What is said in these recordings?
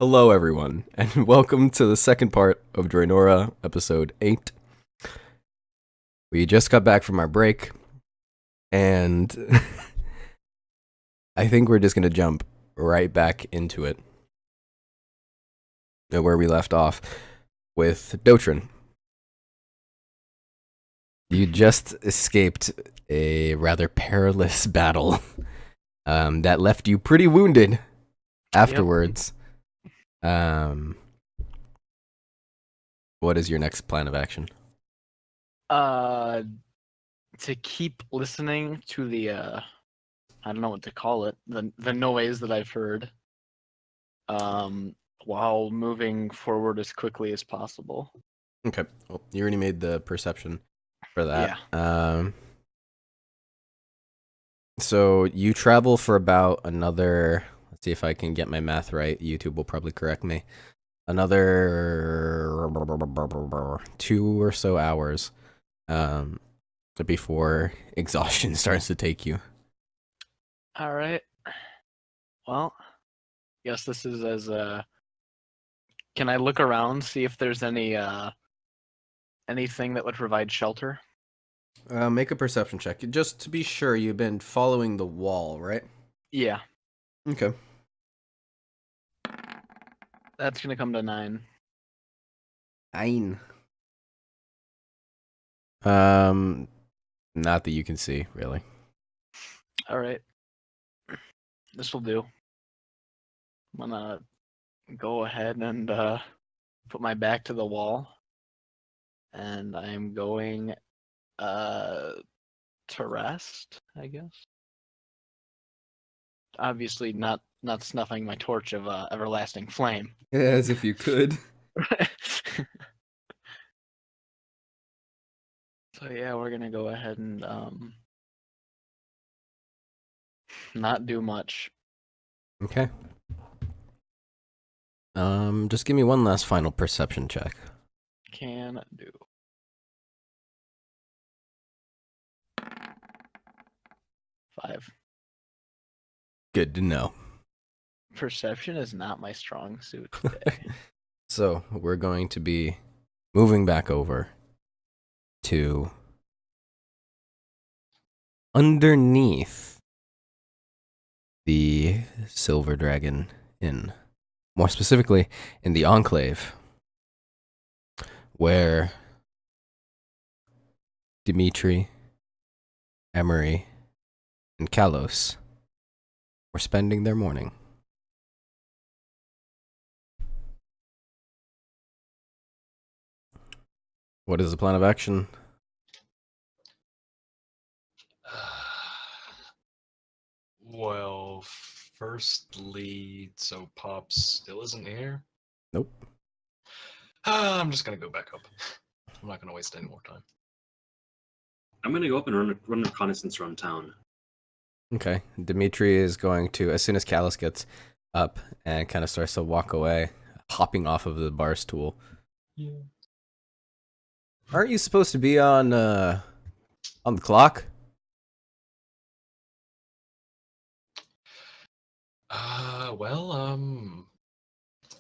Hello, everyone, and welcome to the second part of Draenora, episode 8. We just got back from our break, and I think we're just going to jump right back into it, where we left off with Dotrin. You just escaped a rather perilous battle that left you pretty wounded afterwards. What is your next plan of action? To keep listening to the I don't know what to call it, the noise that I've heard, while moving forward as quickly as possible. Okay, well, you already made the perception for that. Yeah. So you travel for about another, let's see if I can get my math right. YouTube will probably correct me. Another 2 or so hours before exhaustion starts to take you. All right. Well, guess this is as can I look around, see if there's any anything that would provide shelter? Make a perception check. Just to be sure, you've been following the wall, right? Yeah. Okay. That's gonna come to 9. 9. Not that you can see, really. All right. This will do. I'm gonna go ahead and put my back to the wall, and I'm going to rest, I guess. Obviously not snuffing my torch of everlasting flame. As if you could. So yeah, we're gonna go ahead and not do much. Okay. Just give me one last final perception check. Can do. 5. Good to know. Perception is not my strong suit today. So we're going to be moving back over to underneath the Silver Dragon Inn. More specifically, in the Enclave, where Dimitri, Emery, and Kalos were spending their morning. What is the plan of action? Well, firstly, so Pops still isn't here? Nope. I'm just gonna go back up. I'm not gonna waste any more time. I'm gonna go up and run reconnaissance around town. Okay. Dimitri is going to, as soon as Kalos gets up and kind of starts to walk away, hopping off of the bar stool. Yeah. Aren't you supposed to be on the clock?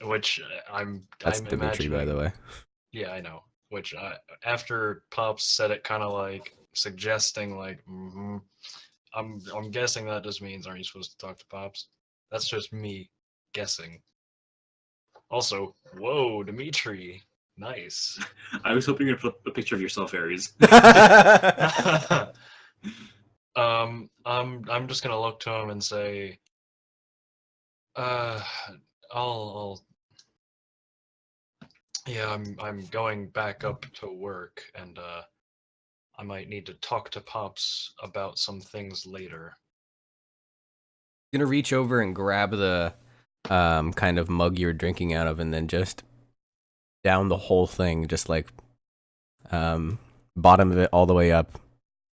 Which That's I'm Dimitri, by the way. Yeah, I know. Which after Pops said it, kind of like suggesting, like, I'm guessing that just means, aren't you supposed to talk to Pops? That's just me guessing. Also, whoa, Dimitri, nice. I was hoping you'd put a picture of yourself, Ares. I'm just gonna look to him and say, I'm going back up to work, and I might need to talk to Pops about some things later. Gonna reach over and grab the kind of mug you were drinking out of, and then just down the whole thing, just like bottom of it all the way up,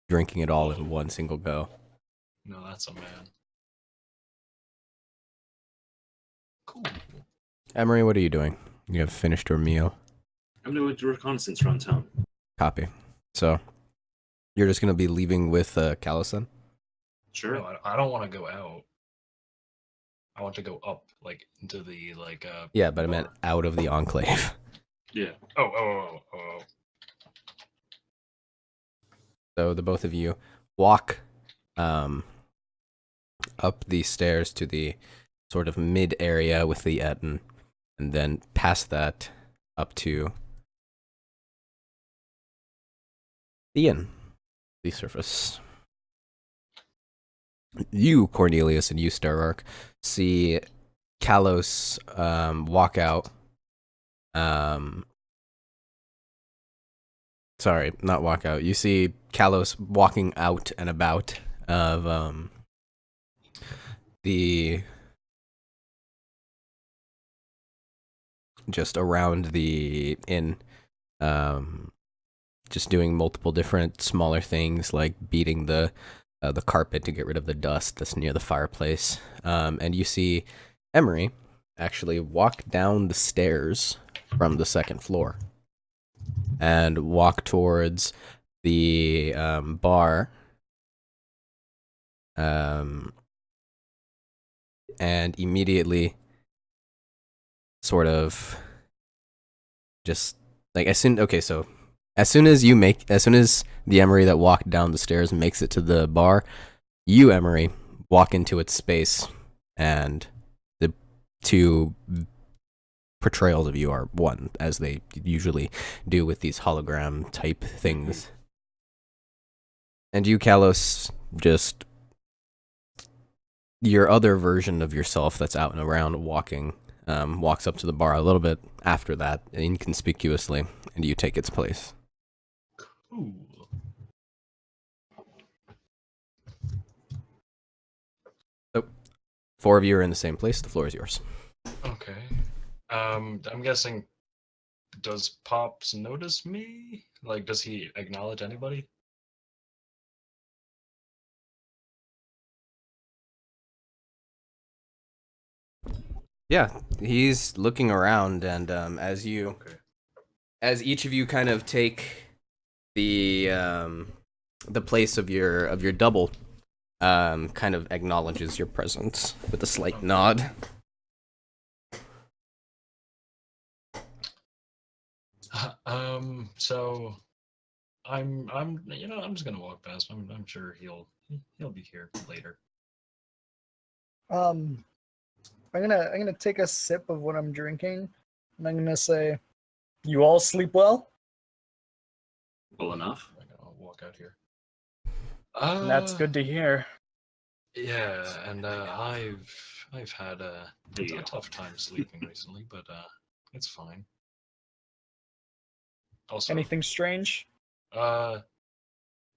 drinking it all in one single go. No, that's a man. Cool. Emery, what are you doing? You have finished your meal. I'm gonna do reconnaissance around town. Copy. So you're just gonna be leaving with Kalos then? Sure. No, I don't want to go out. I want to go up, like into the like. Yeah, but I meant out of the enclave. Yeah. Oh. So the both of you walk up the stairs to the sort of mid area with the Etten, and then past that up to the inn, the surface. You, Cornelius, and you, Starark, see Kalos walk out. Sorry, not walk out. You see Kalos walking out and about of the just around the inn, just doing multiple different smaller things like beating the carpet to get rid of the dust that's near the fireplace. And you see Emery actually walk down the stairs from the second floor and walk towards the bar. And immediately sort of just like as soon as the Emery that walked down the stairs makes it to the bar, you, Emery, walk into its space, and the two portrayals of you are one, as they usually do with these hologram type things. And you, Kalos, just your other version of yourself that's out and around walking, walks up to the bar a little bit after that, inconspicuously, and you take its place. Ooh. So, four of you are in the same place. The floor is yours. Okay. I'm guessing. Does Pops notice me? Like, does he acknowledge anybody? Yeah, he's looking around, and as each of you kind of take the place of your double, kind of acknowledges your presence with a slight nod. So I'm just gonna walk past. I'm sure he'll be here later. I'm gonna take a sip of what I'm drinking, and I'm gonna say, "You all sleep well?" Well enough. I'll walk out here. And that's good to hear. Yeah, and I've had a tough time sleeping recently, but it's fine. Also, Anything strange?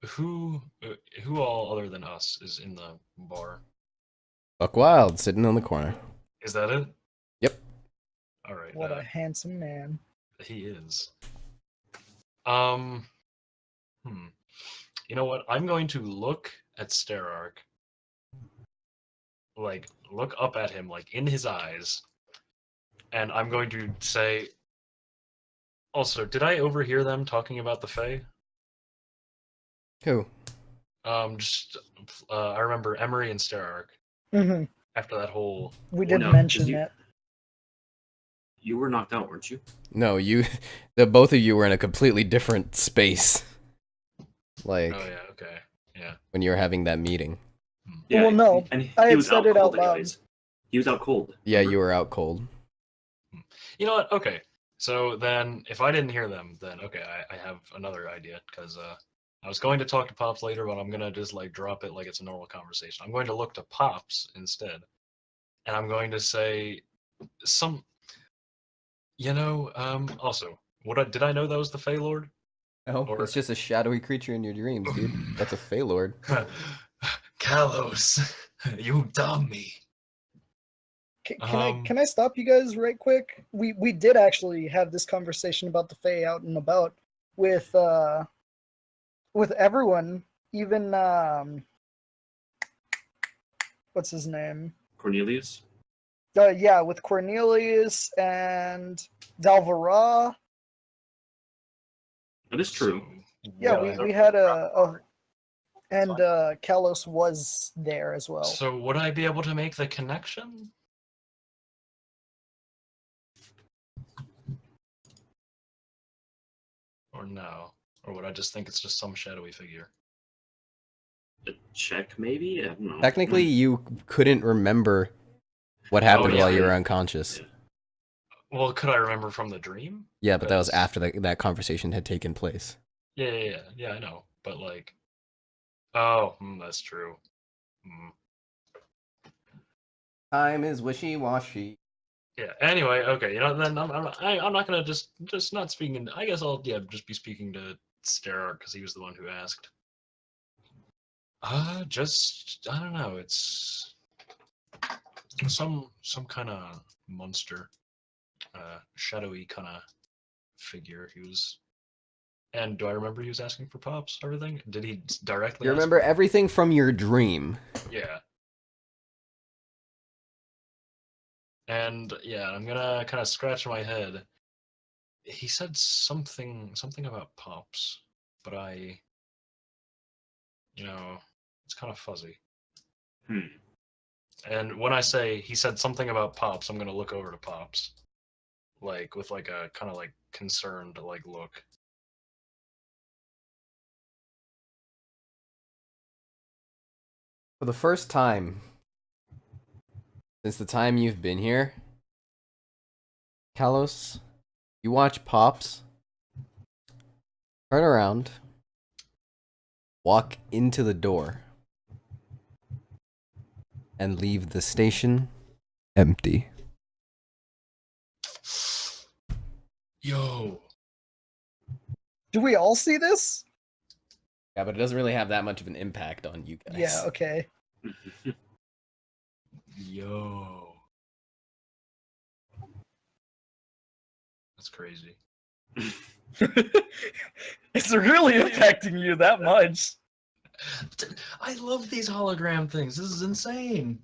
who all other than us is in the bar? Buck Wild sitting on the corner. Is that it? Yep. All right. What a handsome man. He is. You know what? I'm going to look at Starark. Like, look up at him, like, in his eyes. And I'm going to say... Also, did I overhear them talking about the Fae? Who? I remember Emery and Starark. Mm-hmm. After that whole... We did No, mention you- that. You were knocked out, weren't you? No, the both of you were in a completely different space. Like, Oh, yeah, okay. Yeah. when you were having that meeting. Well, no, and he I had was said it cold out loud. anyways. He was out cold. Yeah, remember? you were out cold. You know what? Okay. So then, if I didn't hear them, then okay, I have another idea, because I was going to talk to Pops later, but I'm gonna just like drop it like it's a normal conversation. I'm going to look to Pops instead, and I'm going to say some. Also, did I know that was the Fey Lord? Oh, Or- it's just a shadowy creature in your dreams, dude. That's a Fey Lord. Kalos, you dumb me. Can I stop you guys right quick? We did actually have this conversation about the Fae out and about with everyone, even what's his name? Cornelius. Yeah, with Cornelius and Dalvara. That is true. Yeah, what- we had and Kalos was there as well. So would I be able to make the connection? Or no? Or would I just think it's just some shadowy figure? A check, maybe? I don't know. Technically, you couldn't remember what happened yeah, while you were unconscious. yeah. Well, could I remember from the dream? Yeah, but that was Because- after that conversation had taken place. Yeah, I know. But like, oh, that's true. Mm. Time is wishy-washy. Yeah. Anyway, okay. Then I'm not gonna just not speaking. I guess I'll just be speaking to Sterart because he was the one who asked. Just I don't know. It's some kind of monster, shadowy kind of figure. He was. And do I remember he was asking for pops? Everything? Did he directly? You ask remember for- everything from your dream. Yeah. And yeah, I'm gonna kind of scratch my head. He said something about pops, but it's kind of fuzzy. And when I say he said something about pops, I'm gonna look over to pops, like with like a kind of like concerned like look. For the first time since the time you've been here, Kalos, you watch Pops turn around, walk into the door, and leave the station empty. Yo, Do we all see this? Yeah, but it doesn't really have that much of an impact on you guys. Yeah, okay. yo, that's crazy. It's really affecting you that much. I love these hologram things. This is insane.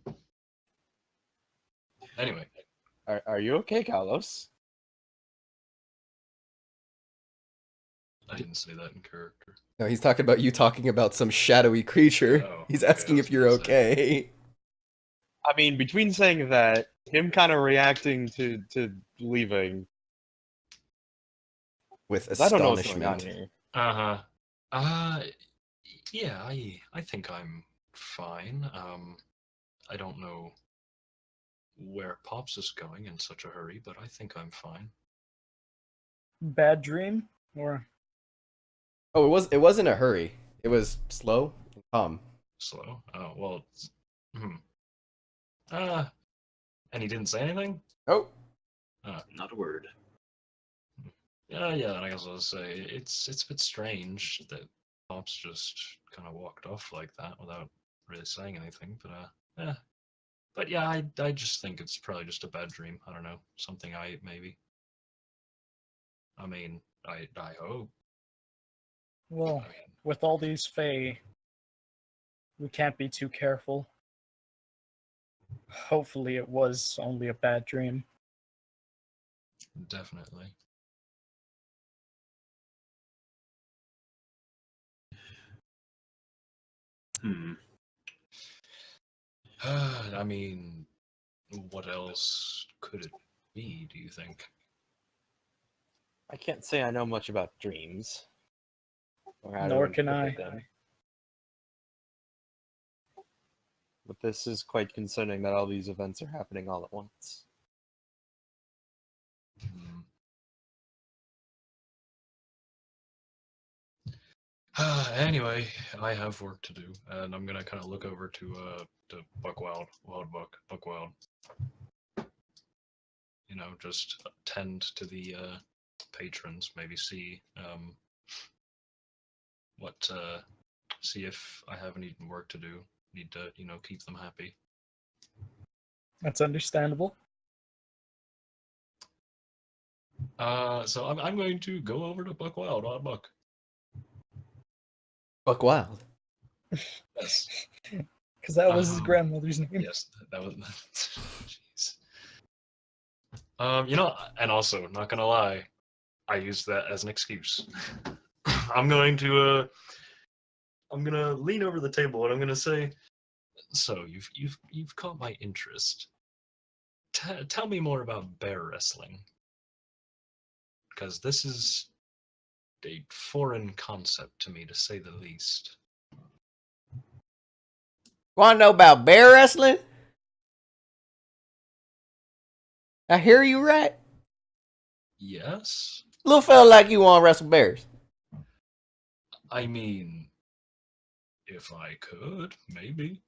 Anyway, Are you okay, Carlos? I didn't say that in character. No, he's talking about you talking about some shadowy creature. Oh, He's okay, asking I if was you're gonna say. okay. I mean, between saying that, him kind of reacting to leaving, With 'cause I don't know what's going on astonishment. here. Uh-huh. Uh yeah, I think I'm fine. I don't know where Pops is going in such a hurry, but I think I'm fine. Bad dream? Or Oh, it wasn't a hurry. It was slow and calm. Slow? Oh, well, and he didn't say anything? Oh, Not a word. Yeah, I guess I'll say it's a bit strange that Pops just kind of walked off like that without really saying anything, but yeah. But yeah, I just think it's probably just a bad dream. I don't know, something I ate maybe. I mean, I hope. well, I mean, with all these Fae, we can't be too careful. Hopefully it was only a bad dream. definitely. I mean, what else could it be, do you think? I can't say I know much about dreams. Or how to Nor can interpret I. them. But this is quite concerning that all these events are happening all at once. Hmm. Anyway, I have work to do, and I'm gonna kind of look over to Buckwild, Buckwild. Just tend to the patrons, maybe see see if I have any work to do. Need to, keep them happy. That's understandable. So I'm going to go over to Buckwild, Odd Buck. Buck Wild. Yes. Because that was his grandmother's name. Yes, that was. Jeez. And also, not gonna lie, I used that as an excuse. I'm going to I'm gonna lean over the table and I'm gonna say, so you've caught my interest. Tell me more about bear wrestling, because this is a foreign concept to me, to say the least. Want to know about bear wrestling? I hear you right. Yes? Little fella like you want to wrestle bears. I mean, if I could, maybe.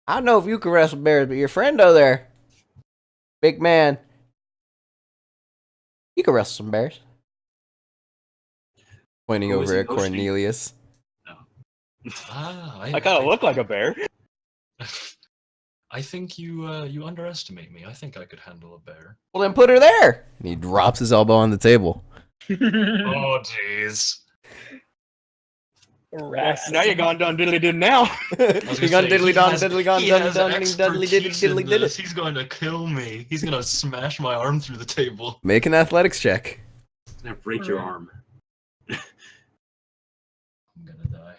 I don't know if you can wrestle bears, but your friend over there, big man, you can wrestle some bears. Pointing Who is over he at motioning? Cornelius. Ah, I kind of look like a bear. I think you underestimate me. I think I could handle a bear. Well, then put her there. And he drops his elbow on the table. Oh, jeez. Now you're gone done diddly did now. He gone diddly don diddly gone he dun has dun diddly diddly expertise in diddly did this. it. He's going to kill me. He's going to smash my arm through the table. Make an athletics check. Now break your arm. I'm going to die.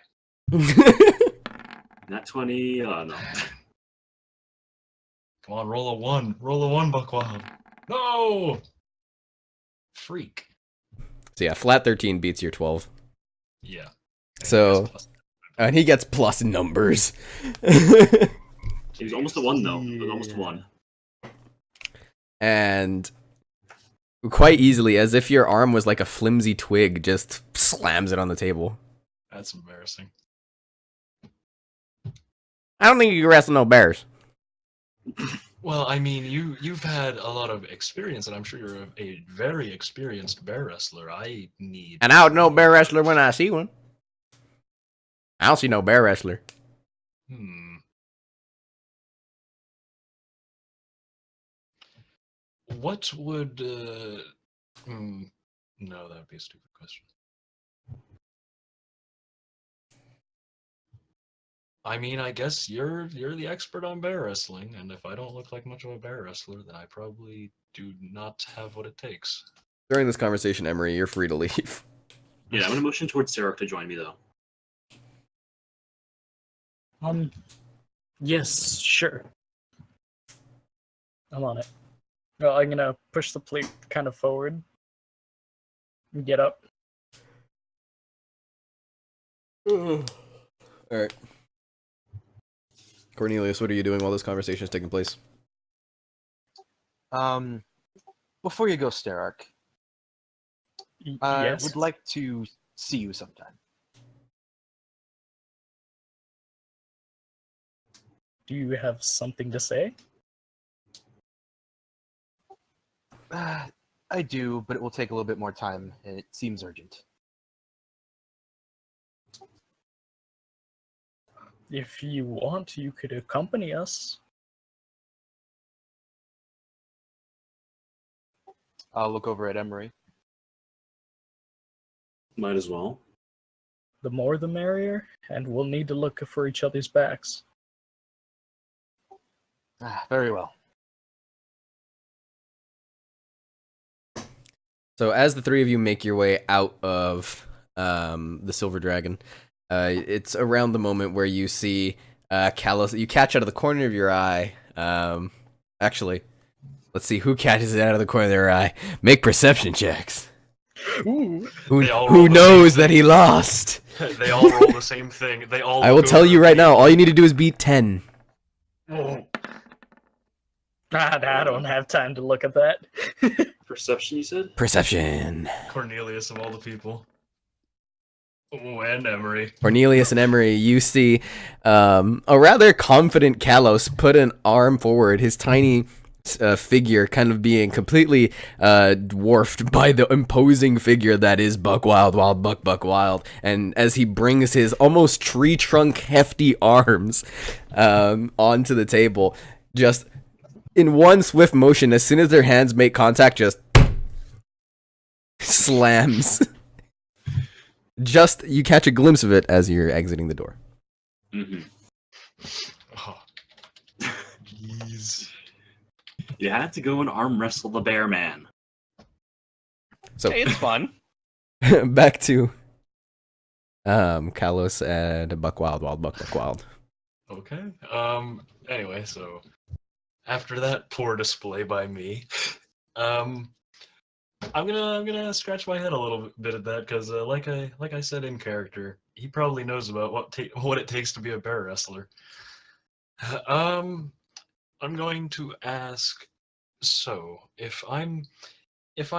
Not 20. Oh no. Come on, roll a 1. Roll a 1, Buckwild. No! Freak. So yeah, flat 13 beats your 12. Yeah. So, and he gets plus numbers. It was almost a 1 though. It was almost a 1. And quite easily, as if your arm was like a flimsy twig, just slams it on the table. That's embarrassing. I don't think you can wrestle no bears. Well, I mean, you've had a lot of experience, and I'm sure you're a very experienced bear wrestler. I need... And I would know bear wrestler when I see one. I don't see no bear wrestler. What would... No, that would be a stupid question. I mean, I guess you're the expert on bear wrestling, and if I don't look like much of a bear wrestler, then I probably do not have what it takes. During this conversation, Emery, you're free to leave. Yeah, I'm gonna motion towards Sarah to join me though. Yes, sure. I'm on it. Well, I'm gonna push the plate kind of forward and get up. Alright. Cornelius, what are you doing while this conversation is taking place? Before you go, Sterak, I Yes. would like to see you sometime. Do you have something to say? I do, but it will take a little bit more time, and it seems urgent. If you want, you could accompany us. I'll look over at Emery. Might as well. The more the merrier, and we'll need to look for each other's backs. Very well. So as the three of you make your way out of the Silver Dragon, it's around the moment where you see Callus. You catch out of the corner of your eye. Actually, let's see who catches it out of the corner of their eye. Make perception checks. Ooh. Who knows that he lost? They all roll the same thing. They all. I will tell you right now. All you need to do is beat 10. I don't have time to look at that. Perception, you said? Perception. Cornelius of all the people. Oh, and Emery. Cornelius and Emery, you see a rather confident Kalos put an arm forward, his tiny figure kind of being completely dwarfed by the imposing figure that is Buck Wild, Buck Wild. And as he brings his almost tree trunk hefty arms onto the table, just in one swift motion, as soon as their hands make contact, just slams. Just, you catch a glimpse of it as you're exiting the door. Mm-hmm. Oh, jeez. You had to go and arm wrestle the bear man. So Hey, it's fun. back to Kalos and Buck Wild. Okay. Anyway, so after that poor display by me, I'm gonna scratch my head a little bit at that because, like I said in character, he probably knows about what it takes to be a bear wrestler. I'm going to ask. So, if I'm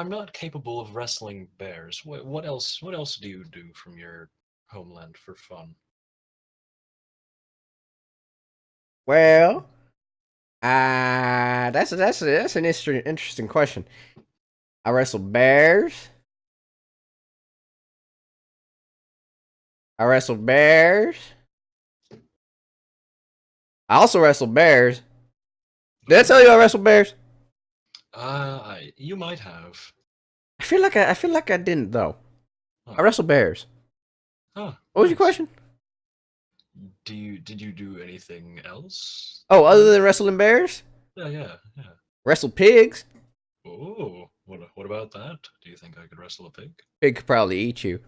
not capable of wrestling bears, what else do you do from your homeland for fun? Well, that's an interesting question. I wrestle bears. I wrestle bears. I also wrestle bears. Did I tell you I wrestle bears? You might have. I feel like I didn't though. Huh. I wrestle bears. Huh, What was your nice. question? Did you do anything else? Oh, other than wrestling bears, Yeah. wrestle pigs. Oh, what about that? Do you think I could wrestle a pig? Pig could probably eat you.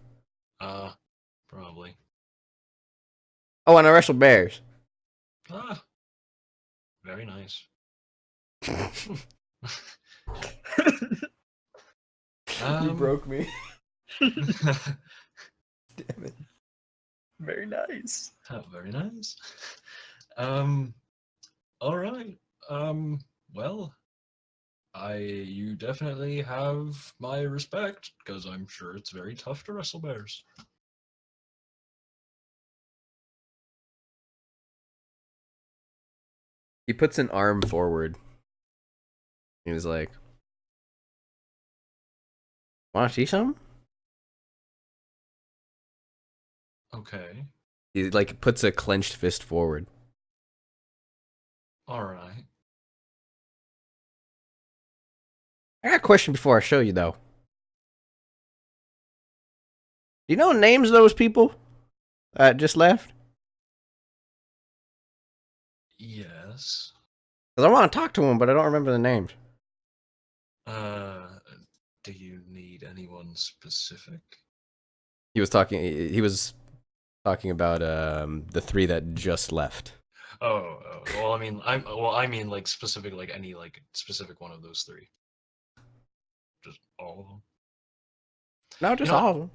Probably. Oh, and I wrestle bears. Ah, very nice. You broke me. Damn it. Very nice. Oh, very nice. All right. Well, you definitely have my respect because I'm sure it's very tough to wrestle bears. He puts an arm forward. He was like, "Want to see something?" Okay. He like puts a clenched fist forward. All right. I got a question before I show you though. Do you know the names of those people that just left? Yes. Because I want to talk to them, but I don't remember the names. Do you need anyone specific? He was talking. He was talking about the three that just left. Oh, well, I mean, like specific, like any like specific one of those three. Just all of them. No, just You know, all of them.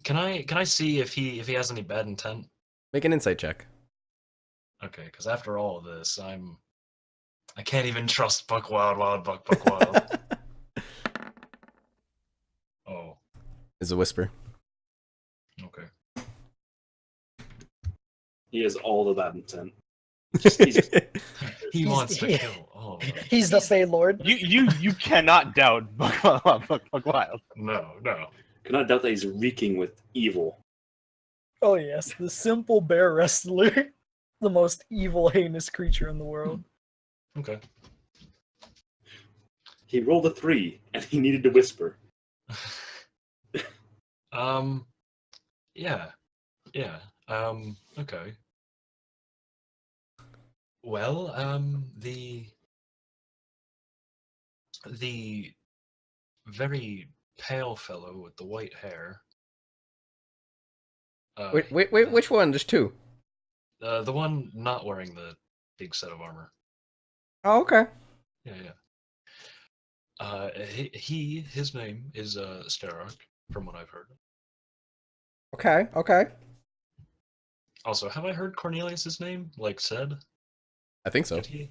Can I see if he has any bad intent? Make an insight check. Okay, because after all of this, I can't even trust Buck Buck Wild. Oh, Is a whisper. okay. He has all the bad intent. He wants to kill all of them. He's the Fey Lord. You cannot doubt Buck Wild. No. Cannot doubt that he's reeking with evil. Oh yes, the simple bear wrestler. The most evil, heinous creature in the world. Okay. He rolled a 3, and he needed to whisper. Yeah. Okay. Well, the very pale fellow with the white hair. Wait, which one? There's two. The one not wearing the big set of armor. Oh, okay. Yeah. His name is Starok, from what I've heard. Okay. Also, have I heard Cornelius's name said? I think so. Did he?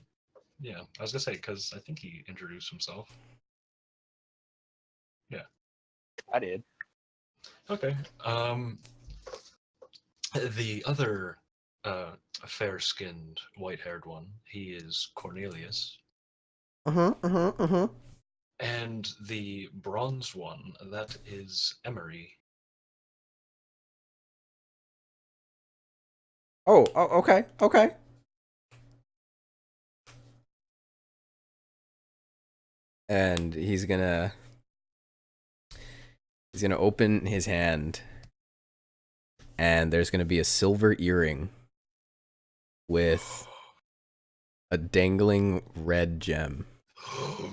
Yeah, I was gonna say because I think he introduced himself. Yeah. I did. Okay. The other fair-skinned, white-haired one, he is Cornelius. And the bronze one, that is Emery. Oh, okay. And he's gonna open his hand, and there's gonna be a silver earring with a dangling red gem. I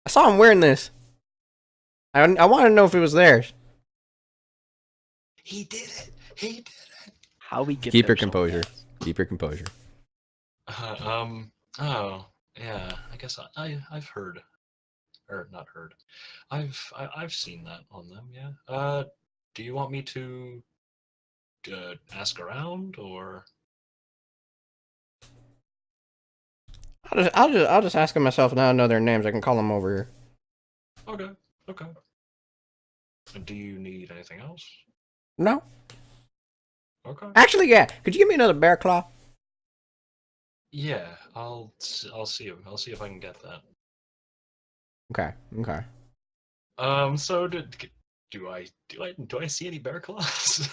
saw him wearing this. I want to know if it was theirs. He did it. How we get Keep there your so composure. fast. Keep your composure. Oh, yeah. I guess I've heard, or not heard. I've seen that on them. Yeah. Do you want me to ask around or? I'll just ask them myself now. I know their names. I can call them over here. Okay. Okay. And do you need anything else? No, Okay. actually, yeah. Could you give me another bear claw? Yeah, I'll see. I'll see if I can get that. Okay. Okay. So do I see any bear claws?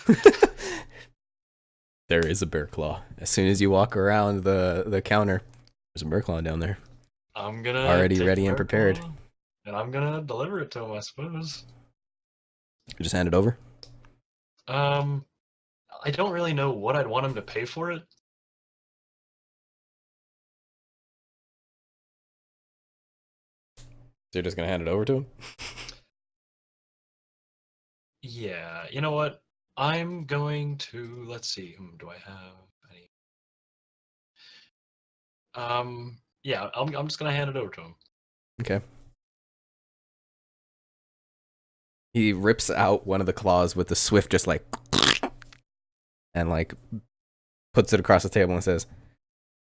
There is a bear claw. As soon as you walk around the counter, there's a bear claw down there, I'm gonna already take ready the and bear prepared. claw, and I'm gonna deliver it to him, I suppose. You just hand it over. Um, I don't really know what I'd want him to pay for it. So you're just gonna hand it over to him. Yeah, you know what? I'm going to let's see. Do I have any? Yeah, I'm just gonna hand it over to him. Okay. He rips out one of the claws with the swift, just like, and like puts it across the table and says,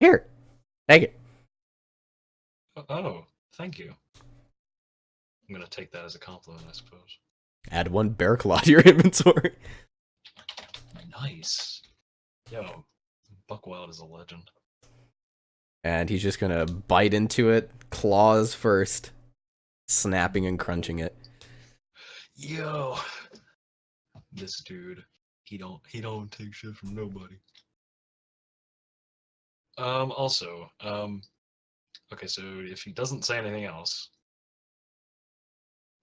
"Here, take it." Oh, thank you. I'm gonna take that as a compliment, I suppose. Add one bear claw to your inventory. Nice. Yo, Buckwild is a legend. And he's just gonna bite into it, claws first, snapping and crunching it. Yo, this dude, he don't take shit from nobody. Also, okay, so if he doesn't say anything else,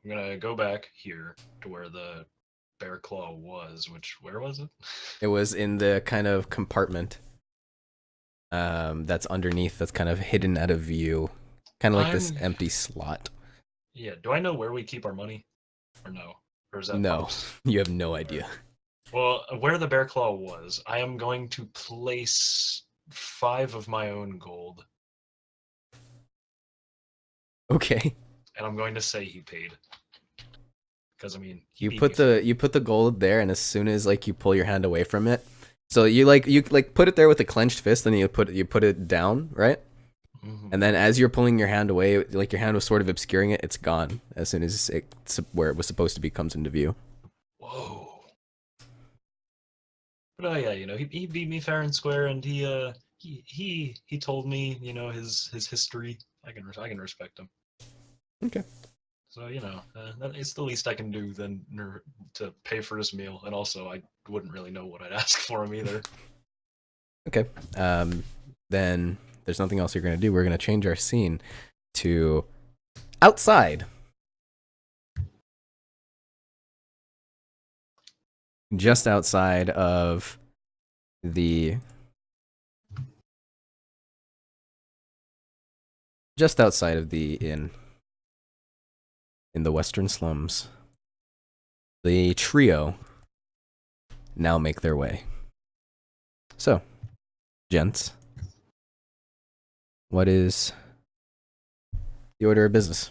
I'm gonna go back here to where the bear claw was, where was it? It was in the kind of compartment that's underneath, that's kind of hidden out of view, kind of like this empty slot. Yeah, do I know where we keep our money? Or no? Or is that No, Pops? you have no idea. Well, where the bear claw was, I am going to place 5 of my own gold, Okay. and I'm going to say he paid. Because I mean, he You beat put me. the gold there, and as soon as like you pull your hand away from it, so you put it there with a clenched fist, and you put it down, right? Mhm. And then as you're pulling your hand away, like your hand was sort of obscuring it, it's gone as soon as where it was supposed to be comes into view. Whoa. But oh yeah, he beat me fair and square, and he told me, his history. I can respect him. Okay. So it's the least I can do than to pay for his meal, and also I wouldn't really know what I'd ask for him either. Okay. Then there's nothing else you're gonna do. We're gonna change our scene to outside. Just outside of the inn in the western slums. The trio now make their way. So, gents, what is the order of business?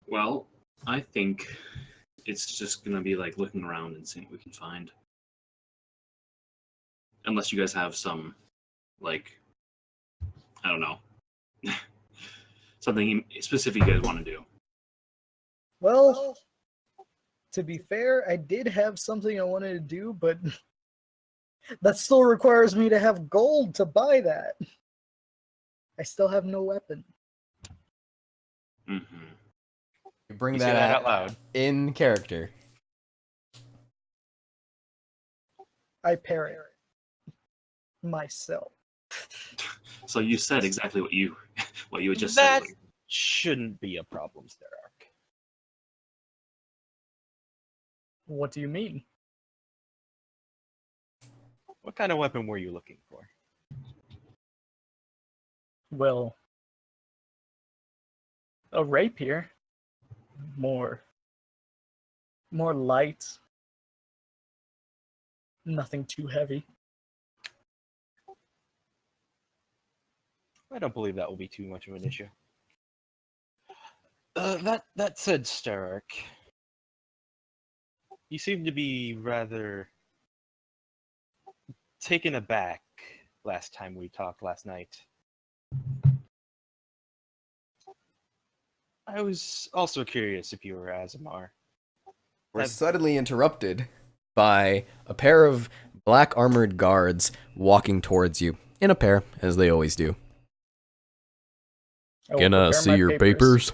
Well, I think it's just gonna be like looking around and seeing what we can find. Unless you guys have some, like, I don't know, something specific you guys want to do. Well, to be fair, I did have something I wanted to do, but that still requires me to have gold to buy that. I still have no weapon. Mm-hmm. You bring You say that out loud. in character. I parry myself. So you said exactly what you just That said. shouldn't be a problem, Starark. What do you mean? What kind of weapon were you looking for? Well, a rapier. More light. Nothing too heavy. I don't believe that will be too much of an issue. That said, Starrick, you seem to be rather taken aback last time we talked last night. I was also curious if you were Azamar. We're suddenly interrupted by a pair of black armored guards walking towards you, in a pair, as they always do. I will Can I prepare see my your papers?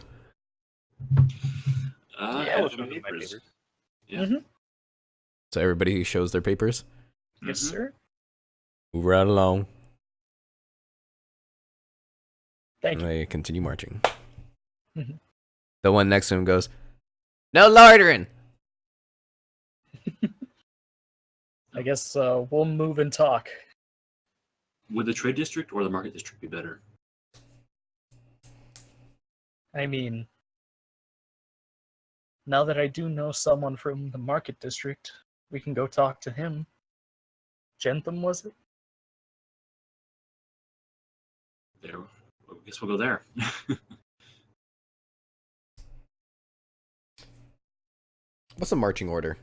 I I will will show show my you my papers. papers. Yeah. Mhm. So everybody shows their papers. Yes, Mhm. sir. Move right along. Thank And you. they continue marching. Mhm. The one next to him goes, "No loitering!" I guess we'll move and talk. Would the trade district or the market district be better? I mean, now that I do know someone from the market district, we can go talk to him. Gentham, was it? There. I guess we'll go there. What's the marching order?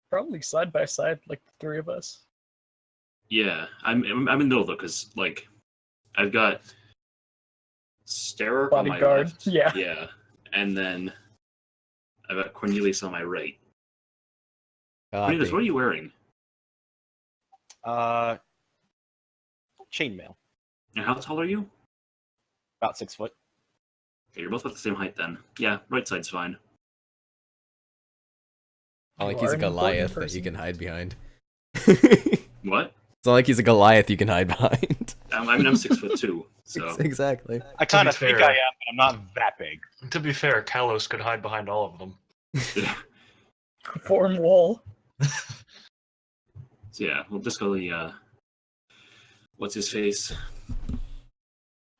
Probably side by side, like the three of us. Yeah, I'm in the middle though, because like I've got Starrick on my Bodyguard, left, yeah. and then I've got Cornelius on my right. Copy. Cornelius, what are you wearing? Chainmail. And how tall are you? About 6 foot. Okay, you're both about the same height then. Yeah, right side's fine. Not like You he's are a an important Goliath that you person. can hide behind. What? It's not like he's a Goliath you can hide behind. I mean, I'm 6 foot too, so Exactly. I kind of be think fair- I am, but I'm not that big. To be fair, Kalos could hide behind all of them. Form wall. So yeah, we'll just go the what's his face?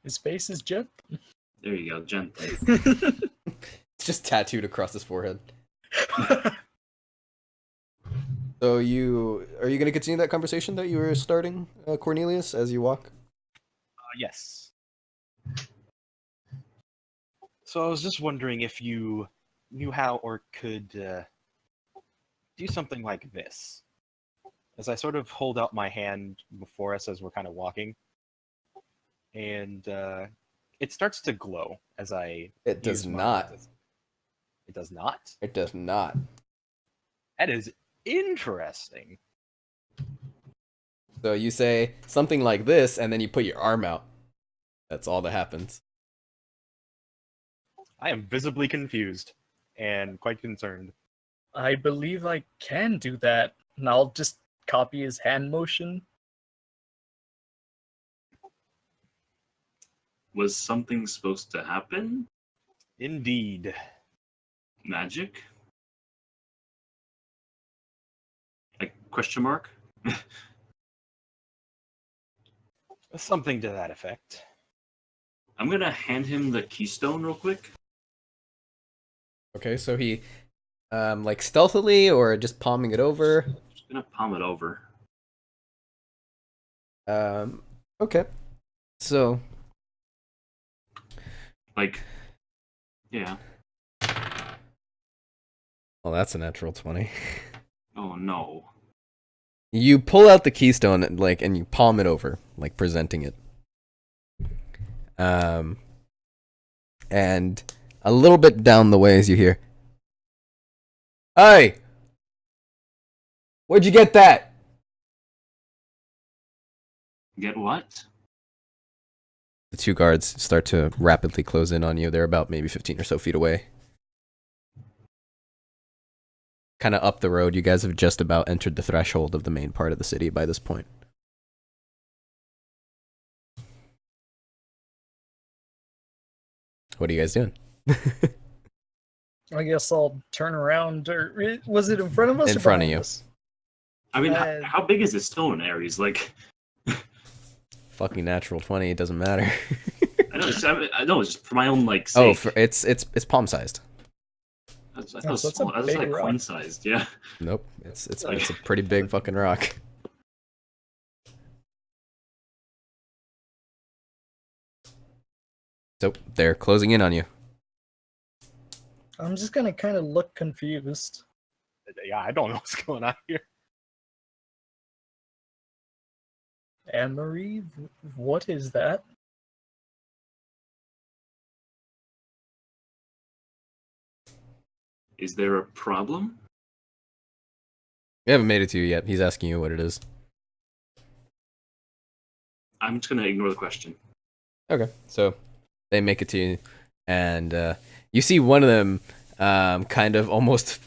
His face is Gentham. There you go, gently. It's just tattooed across his forehead. So are you going to continue that conversation that you were starting, Cornelius, as you walk? Yes. So I was just wondering if you knew how or could do something like this. As I sort of hold out my hand before us as we're kind of walking, and it starts to glow as I. It does use my not. hand. It does not. It does not. That is interesting. So you say something like this, and then you put your arm out. That's all that happens. I am visibly confused and quite concerned. I believe I can do that, and I'll just copy his hand motion. Was something supposed to happen? Indeed. Magic? Like question mark? Something to that effect. I'm gonna hand him the keystone real quick. Okay, so he, like stealthily or just palming it over? Just gonna palm it over. Okay. So, Like, yeah. well, that's a natural 20. Oh no. You pull out the keystone, like, and you palm it over, like presenting it. And a little bit down the way as you hear, "Hey! Where'd you get that?" Get what? The two guards start to rapidly close in on you. They're about maybe 15 or so feet away. Kind of up the road. You guys have just about entered the threshold of the main part of the city by this point. What are you guys doing? I guess I'll turn around. Or was it in front of us? In or front of behind you. us? I mean, Uh, how big is this stone, Ares? Like, Fucking natural 20. It doesn't matter. I know, it's just for my own like Oh, sake. it's palm sized. I thought it Oh, was so it's a small. I was big like rock. coin sized. Yeah. Nope. It's Like- a pretty big fucking rock. So they're closing in on you. I'm just gonna kind of look confused. Yeah, I don't know what's going on here. Anne-Marie, what is that? Is there a problem? We haven't made it to you yet. He's asking you what it is. I'm just gonna ignore the question. Okay, so they make it to you, and you see one of them kind of almost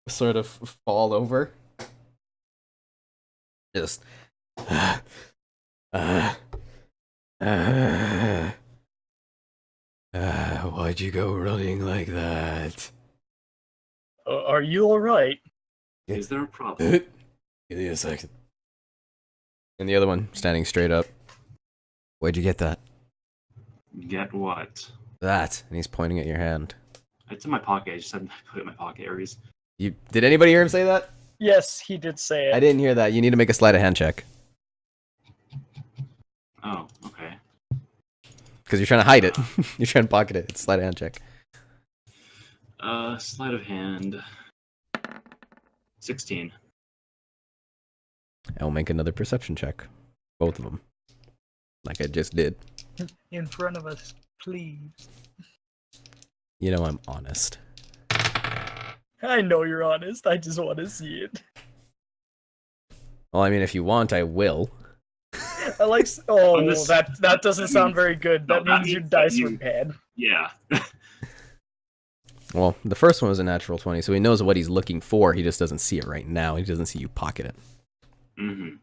sort of fall over. Just. Why'd you go running like that? Are you alright? Is there a problem? Give me a second. And the other one standing straight up. Where'd you get that? Get what? That. And he's pointing at your hand. It's in my pocket. I just had to put it in my pocket areas. Did anybody hear him say that? Yes, he did say it. I didn't hear that. You need to make a sleight of hand check. Oh, okay. Because you're trying to hide it. You're trying to pocket it. It's sleight of hand check. Sleight of hand. 16. I'll make another perception check. Both of them. Like I just did. In front of us, please. You know I'm honest. I know you're honest. I just want to see it. Well, I mean, if you want, I will. I like. Oh, Honest- that doesn't sound very good. No, That that means your means that dice you- were bad. Yeah. Well, the first one was a natural 20, so he knows what he's looking for. He just doesn't see it right now. He doesn't see you pocket it. Mm-hmm.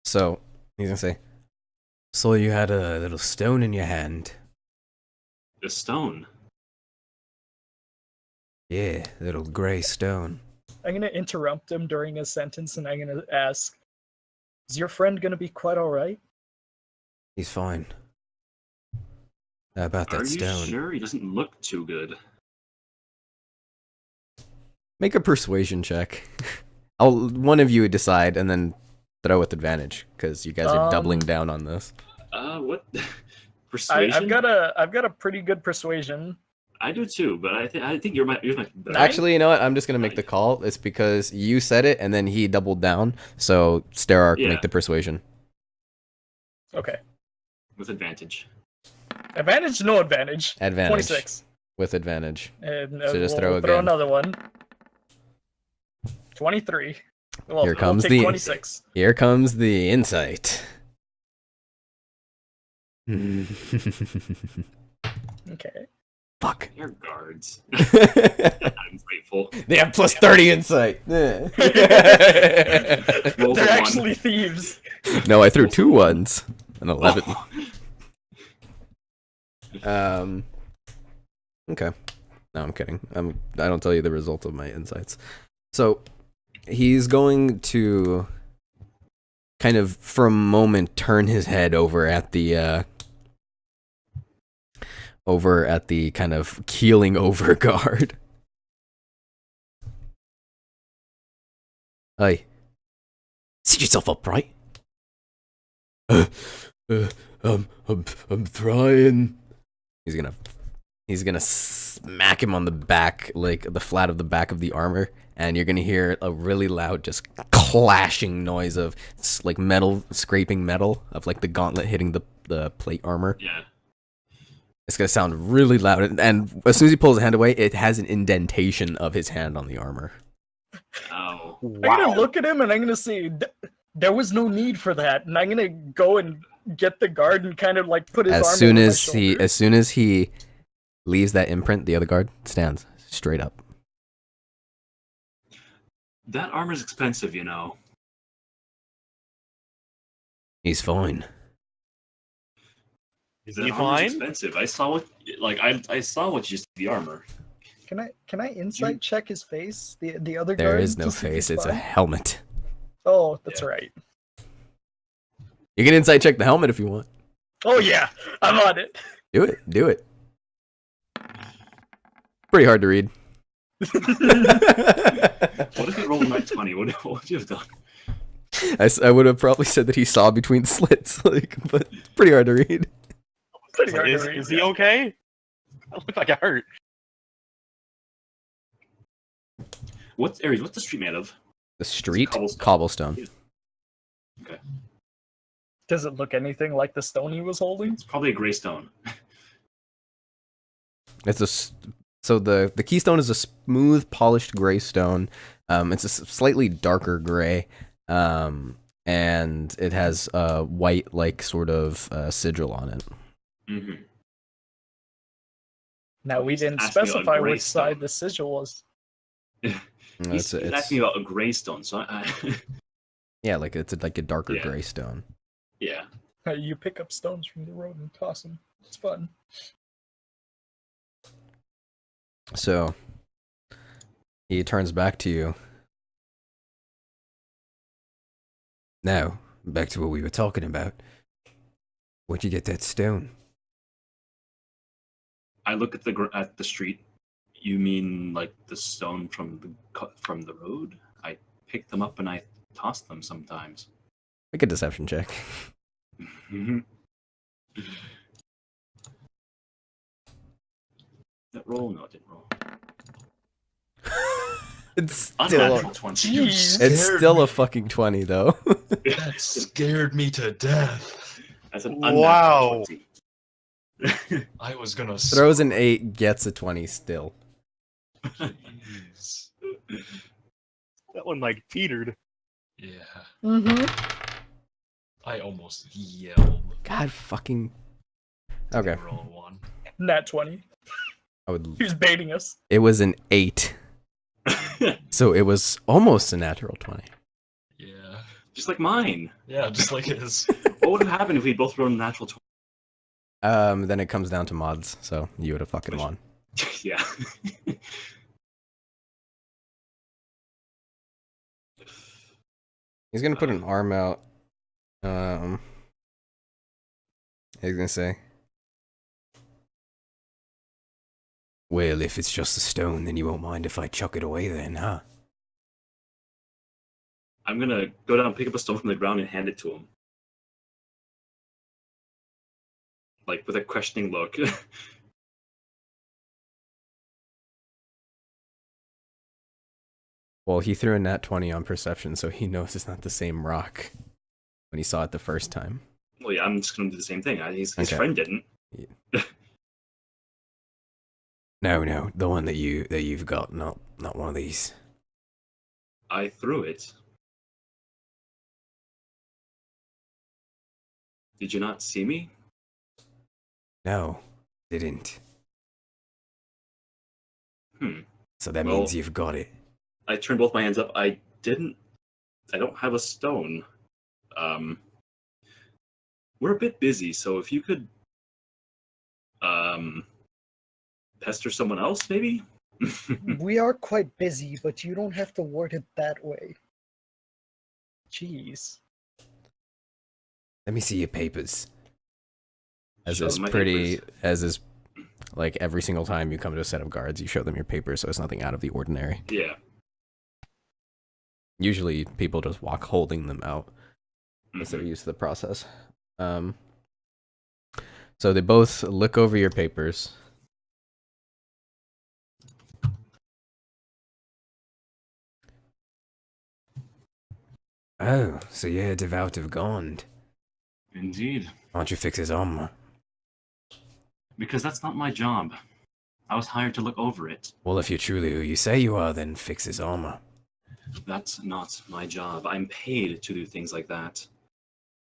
So, he's going to say, so you had a little stone in your hand. The stone. Yeah, little gray stone. I'm gonna interrupt him during his sentence, and I'm gonna ask, "Is your friend gonna be quite all right?" He's fine. How about that Are stone? you sure? He doesn't look too good. Make a persuasion check. One of you decide, and then throw with advantage, because you guys are doubling down on this. What? Persuasion? I've got a pretty good persuasion. I do too, but I think you're my. Nine? Actually, you know what? I'm just gonna make the call. It's because you said it, and then he doubled down. So Sterar can Yeah. make the persuasion. Okay. With advantage. Advantage, no advantage. Advantage. 26. With advantage. And So just we'll throw throw again. another one. 23. Well, Here comes we'll take the 26. Here comes the insight. Okay. Fuck. They're guards. They I'm grateful. have plus 30 insight. Yeah. Roll They're the one. actually thieves. No, I threw 2 ones. An 11. Oh. Okay. No, I'm kidding. I don't tell you the result of my insights. So, he's going to kind of, for a moment, turn his head over at the kind of keeling over guard. Hey, sit yourself upright. I'm trying. He's gonna smack him on the back, like the flat of the back of the armor, and you're gonna hear a really loud, just clashing noise of like metal scraping metal, of like the gauntlet hitting the plate armor. Yeah. It's gonna sound really loud, and as soon as he pulls the hand away, it has an indentation of his hand on the armor. Oh. I'm gonna look at him and I'm gonna say, there was no need for that. And I'm gonna go and get the guard and kind of like put his arm As over soon my as he leaves that imprint, the other guard stands straight up. That armor's expensive, you know. He's fine. Is That he armor's fine? expensive. I saw what you did to the armor. Can I insight check his face? The other guard. There is no to see if face. he's It's a fine? helmet. Oh, that's Yeah. right. You can insight check the helmet if you want. Oh yeah, I'm on it. Do it. Do it. Pretty hard to read. What if he rolled a nat 20? What would you have done? I would have probably said that he saw between slits, like, but pretty hard to read. Pretty Like, hard to is, read, is he yeah. okay? I look like I hurt. What's Aries? What's the street made of? The street? cobblestone. Cobblestone. Yeah. Okay. Does it look anything like the stone he was holding? It's probably a gray stone. So the keystone is a smooth, polished gray stone. It's a slightly darker gray, and it has a white, like, sort of sigil on it. Mm-hmm. Now, we didn't Ask me about specify gray which side stone. the sigil was. He's asking me about a gray stone, so yeah, like it's like a darker Yeah. gray stone. yeah. You pick up stones from the road and toss them. It's fun. So he turns back to you. Now, back to what we were talking about. Where'd you get that stone? I look at the street. You mean like the stone from the road? I pick them up and I toss them sometimes. Make a deception check. That roll? No, it didn't roll. It's still Unnatural 20. Jeez. it's still a fucking 20 though. That scared me to death. That's an Wow. unnatural 20. I was gonna Throws an 8, gets a 20 still. Jeez. That one like teetered. Yeah. Mm-hmm. I almost yelled. God fucking. Okay. Roll a 1. Nat 20. I would. He was baiting us. It was an 8. So it was almost a natural 20. Yeah. Just like mine. Yeah, just like his. What would have happened if we both rolled a natural 20? Then it comes down to mods, so you would have fucking won. Yeah. He's gonna put an arm out. He's gonna say, well, if it's just a stone, then you won't mind if I chuck it away then, huh? I'm gonna go down, pick up a stone from the ground, and hand it to him. Like with a questioning look. Well, he threw a nat 20 on perception, so he knows it's not the same rock when he saw it the first time. Well, yeah, I'm just gonna do the same thing. His Okay. friend didn't. No, the one that you've got, not one of these. I threw it. Did you not see me? No, didn't. So that Well- means you've got it. I turned both my hands up. I don't have a stone. We're a bit busy, so if you could pester someone else, maybe? We are quite busy, but you don't have to word it that way. Jeez. Let me see your papers. As Show is my pretty, papers. as is, like, every single time you come to a set of guards, you show them your papers, so it's nothing out of the ordinary. Yeah. Usually, people just walk holding them out, as they're Mhm. used to the process. So they both look over your papers. Oh, so you're devout of God. Indeed. Why don't you fix his armor? Because that's not my job. I was hired to look over it. Well, if you're truly who you say you are, then fix his armor. That's not my job. I'm paid to do things like that.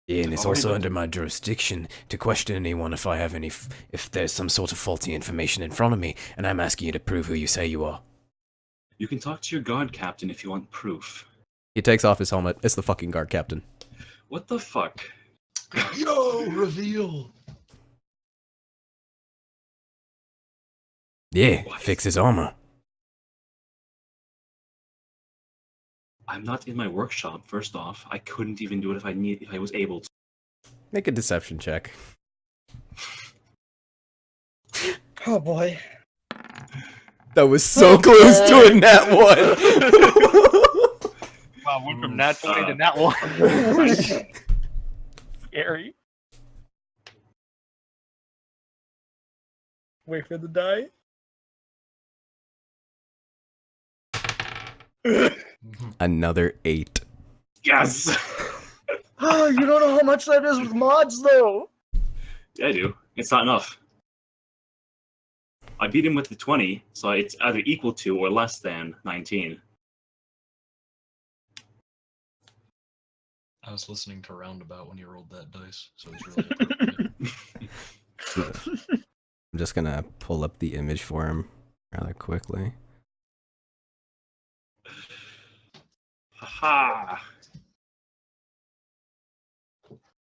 Yeah, and it's Oh, also yeah. under my jurisdiction to question anyone if I have any, if there's some sort of faulty information in front of me, and I'm asking you to prove who you say you are. You can talk to your guard captain if you want proof. He takes off his helmet. It's the fucking guard captain. What the fuck? Yo, reveal. Yeah, What? fix his armor. I'm not in my workshop, first off. I couldn't even do it if I was able to. Make a deception check. Oh boy. That was so close to a nat one. Wow, went from nat 20 to nat 1. Scary. Wait for the die. Another 8. Yes. You don't know how much that is with mods, though. Yeah, I do. It's not enough. I beat him with the 20, so it's either equal to or less than 19. I was listening to Roundabout when you rolled that dice, so it's really appropriate. I'm just gonna pull up the image for him rather quickly. Haha.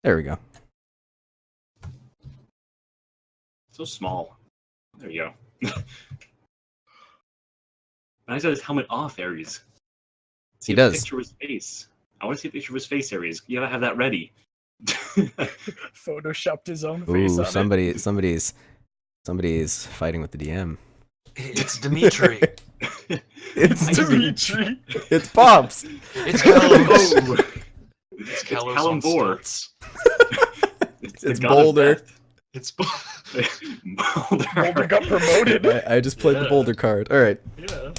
There we go. So small. There you go. I got his helmet off, Ares. See He does. a picture of his face. I want to see a picture of his face, Ares. You gotta have that ready. Photoshopped his own face Ooh, on somebody's fighting with the DM. It's Dimitri. It's it. Dimitri. It's Pops. It's Callum. Oh. It's It's Kalos Callum on Vor. stilts. It's, the It's god of Boulder. death. It's Boulder. Boulder got promoted. I just played the Yeah. Boulder card. All right. yeah.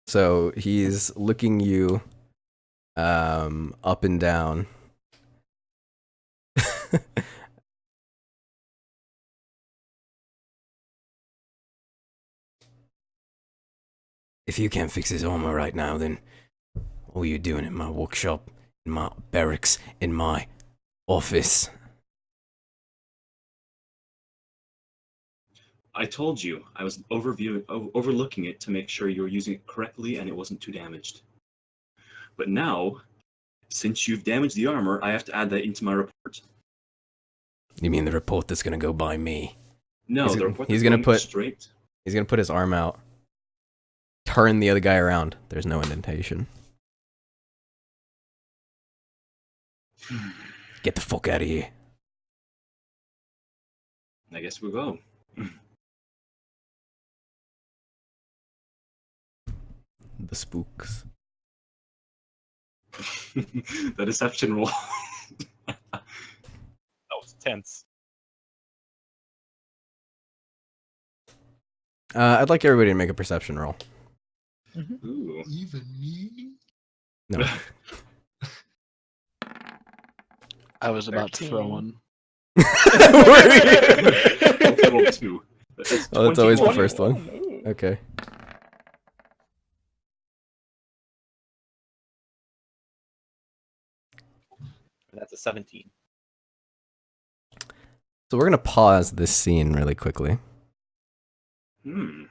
So he's looking you up and down. If you can't fix his armor right now, then what are you doing in my workshop, in my barracks, in my office? I told you I was overlooking it to make sure you were using it correctly and it wasn't too damaged. But now, since you've damaged the armor, I have to add that into my report. You mean the report that's gonna go by me? No, He's- the report he's that's gonna going put- straight. He's gonna put his arm out, turn the other guy around. There's no indentation. Get the fuck out of here. I guess we'll go. The spooks. The deception roll. That was tense. I'd like everybody to make a perception roll. Ooh. Even me? No. I was about to throw 13. one. Roll 2. Oh, that's always the 21. first one. Ooh. Okay. That's a 17. So we're gonna pause this scene really quickly. Hmm.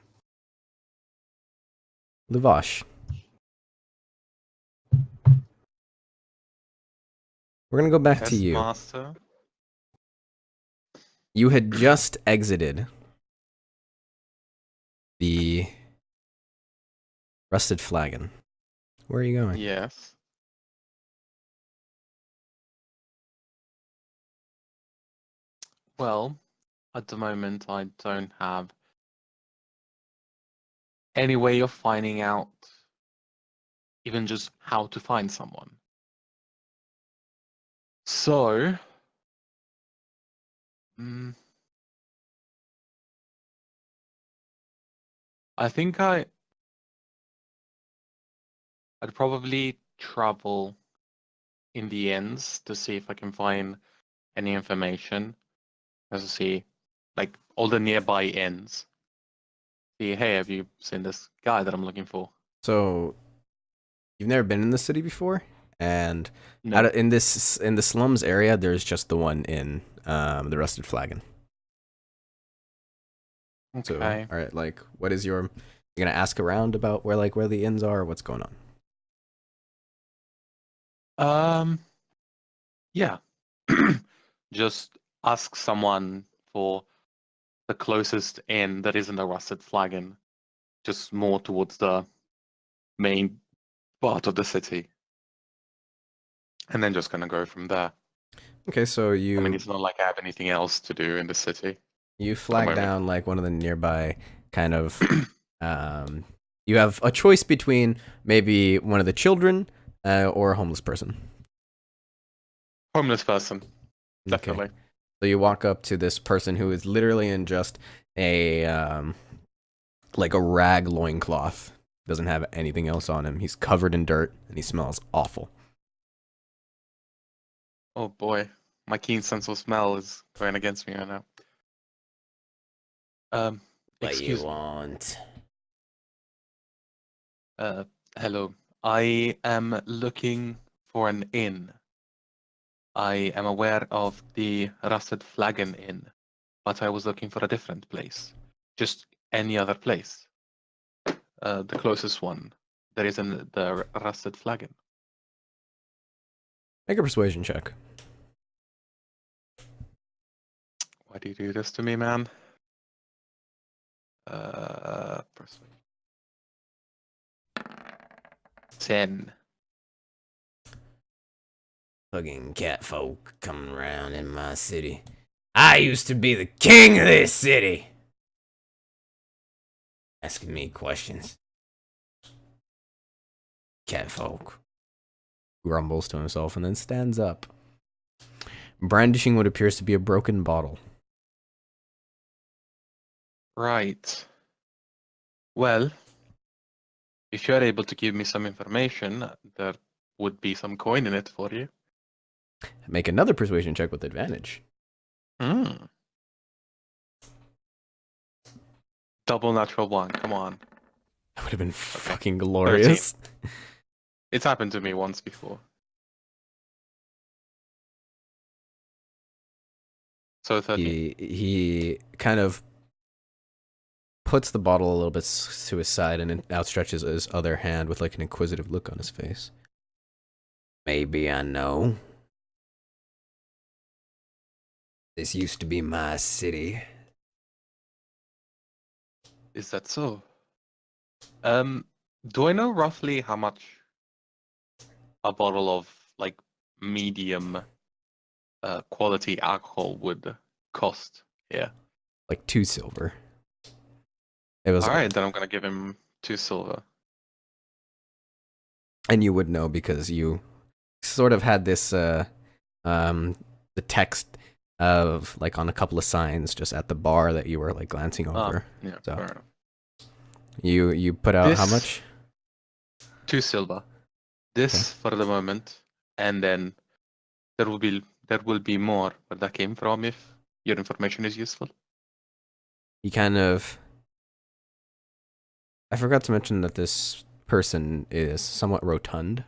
Luvash. We're gonna go back to Yes, you. master. You had just exited the Rusted Flagon. Where are you going? Yes. Well, at the moment, I don't have any way of finding out even just how to find someone. So, I think I'd probably travel in the ends to see if I can find any information. As I see, like all the nearby ends. See, hey, have you seen this guy that I'm looking for? So you've never been in the city before, and No. in the slums area, there's just the one in the Rusted Flagon. So, Okay. all right, like, what is your? You're gonna ask around about where the inns are, or what's going on? Yeah. Just ask someone for the closest inn that isn't a rusted flagon, just more towards the main part of the city. And then just gonna go from there. Okay, so I mean, you it's not like I have anything else to do in the city. flag moment. down like one of the nearby kind of. You have a choice between maybe one of the children or a homeless person. Homeless person, Okay. definitely. So you walk up to this person who is literally in just a like a rag loincloth. Doesn't have anything else on him. He's covered in dirt and he smells awful. Oh boy, my keen sense of smell is going against me right now. Excuse me. Want? Hello. I am looking for an inn. I am aware of the Rusted Flagon Inn, but I was looking for a different place. Just any other place. The closest one. There is the Rusted Flagon. Make a persuasion check. Why do you do this to me, man? Persuasion. 10. Fucking cat folk coming around in my city. I used to be the king of this city. Asking me questions. Cat folk. Grumbles to himself and then stands up, brandishing what appears to be a broken bottle. Right. Well, if you're able to give me some information, there would be some coin in it for you. Make another persuasion check with advantage. Double natural 1, come on. That would have been fucking glorious. It's happened to me once before. So 13. He kind of puts the bottle a little bit to his side and outstretches his other hand with like an inquisitive look on his face. Maybe I know. This used to be my city. Is that so? Do I know roughly how much a bottle of like medium quality alcohol would cost? Yeah. Like 2 silver. It was Alright, then I'm gonna give him 2 silver. And you would know because you sort of had this the text of like on a couple of signs just at the bar that you were like glancing over. Yeah, So fair enough. you put out how This- much? 2 silver. This for the moment, and then there will be more where that came from if your information is useful. He kind of I forgot to mention that this person is somewhat rotund.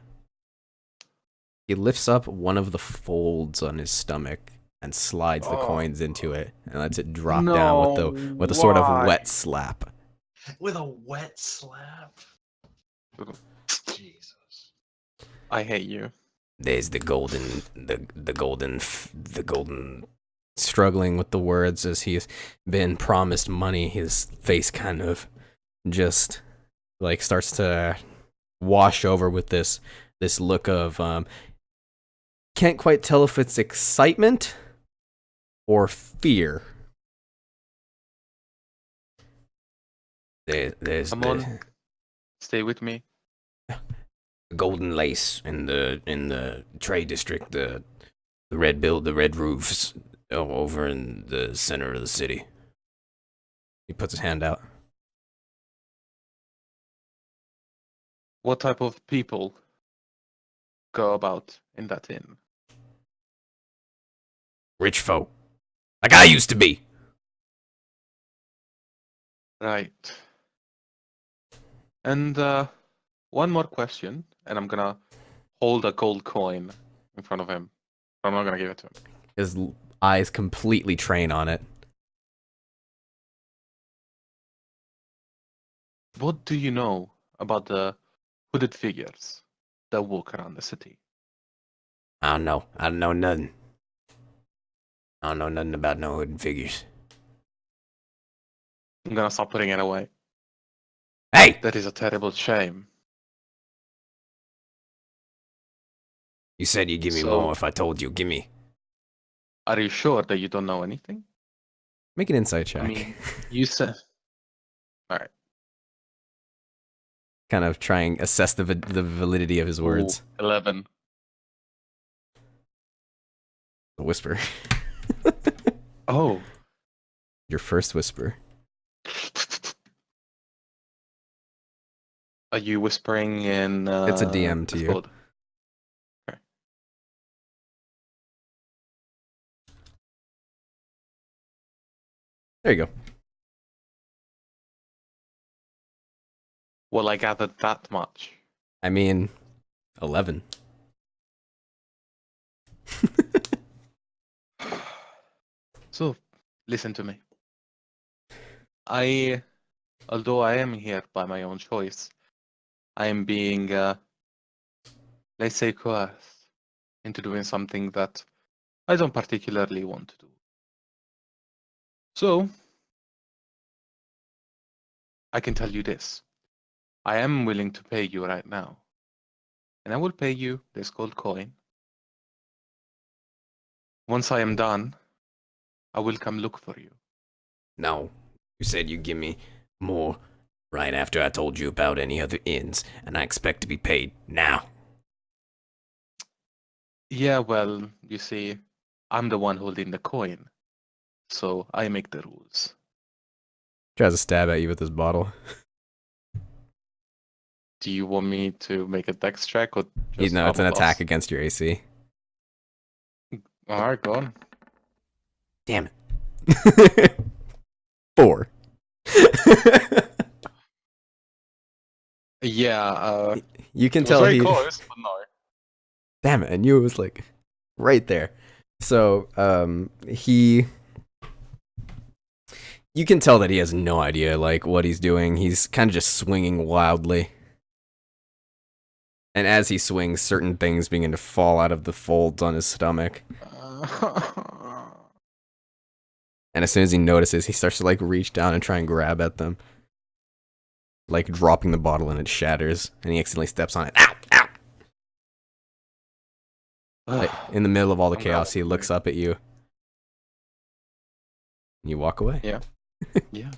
He lifts up one of the folds on his stomach and slides the coins into it and lets it drop down with a sort of wet slap. With a wet slap. Jesus. I hate you. There's the golden struggling with the words as he's been promised money. His face kind of just like starts to wash over with this look of can't quite tell if it's excitement or fear. There's Come on. Stay with me. golden lace in the trade district, the red roofs over in the center of the city. He puts his hand out. What type of people go about in that inn? Rich folk, like I used to be. Right. And one more question, and I'm gonna hold a gold coin in front of him. I'm not gonna give it to him. His eyes completely train on it. What do you know about the hooded figures that walk around the city? I don't know. I don't know nothing. I don't know nothing about no hidden figures. I'm gonna stop putting it away. Hey! That is a terrible shame. You said you'd give me So- more if I told you. Give me. Are you sure that you don't know anything? Make an insight check. I mean, you said. Alright. Kind of trying assess the validity of his words. 11. A whisper. Oh. Your first whisper. Are you whispering in It's a DM to you. Discord? Okay. There you go. Well, I gathered that much. I mean, 11. So, listen to me. Although I am here by my own choice, I am being, let's say, coerced into doing something that I don't particularly want to do. So, I can tell you this. I am willing to pay you right now. And I will pay you this gold coin. Once I am done, I will come look for you. No. You said you'd give me more right after I told you about any other inns, and I expect to be paid now. Yeah, well, you see, I'm the one holding the coin. So I make the rules. Tries to stab at you with this bottle. Do you want me to make a dex check or just No, it's an armor attack class? against your AC. Alright, go on. Damn it. 4. Yeah, You can it was tell very he. close, but no. Damn it! I knew it was like right there. So, he. You can tell that he has no idea like what he's doing. He's kind of just swinging wildly. And as he swings, certain things begin to fall out of the folds on his stomach. And as soon as he notices, he starts to like reach down and try and grab at them. Like dropping the bottle and it shatters. And he accidentally steps on it. Ow! Ow! Like, in the middle of all the I'm chaos, he grabbing looks you. up at you. And you walk away. Yeah. Yeah.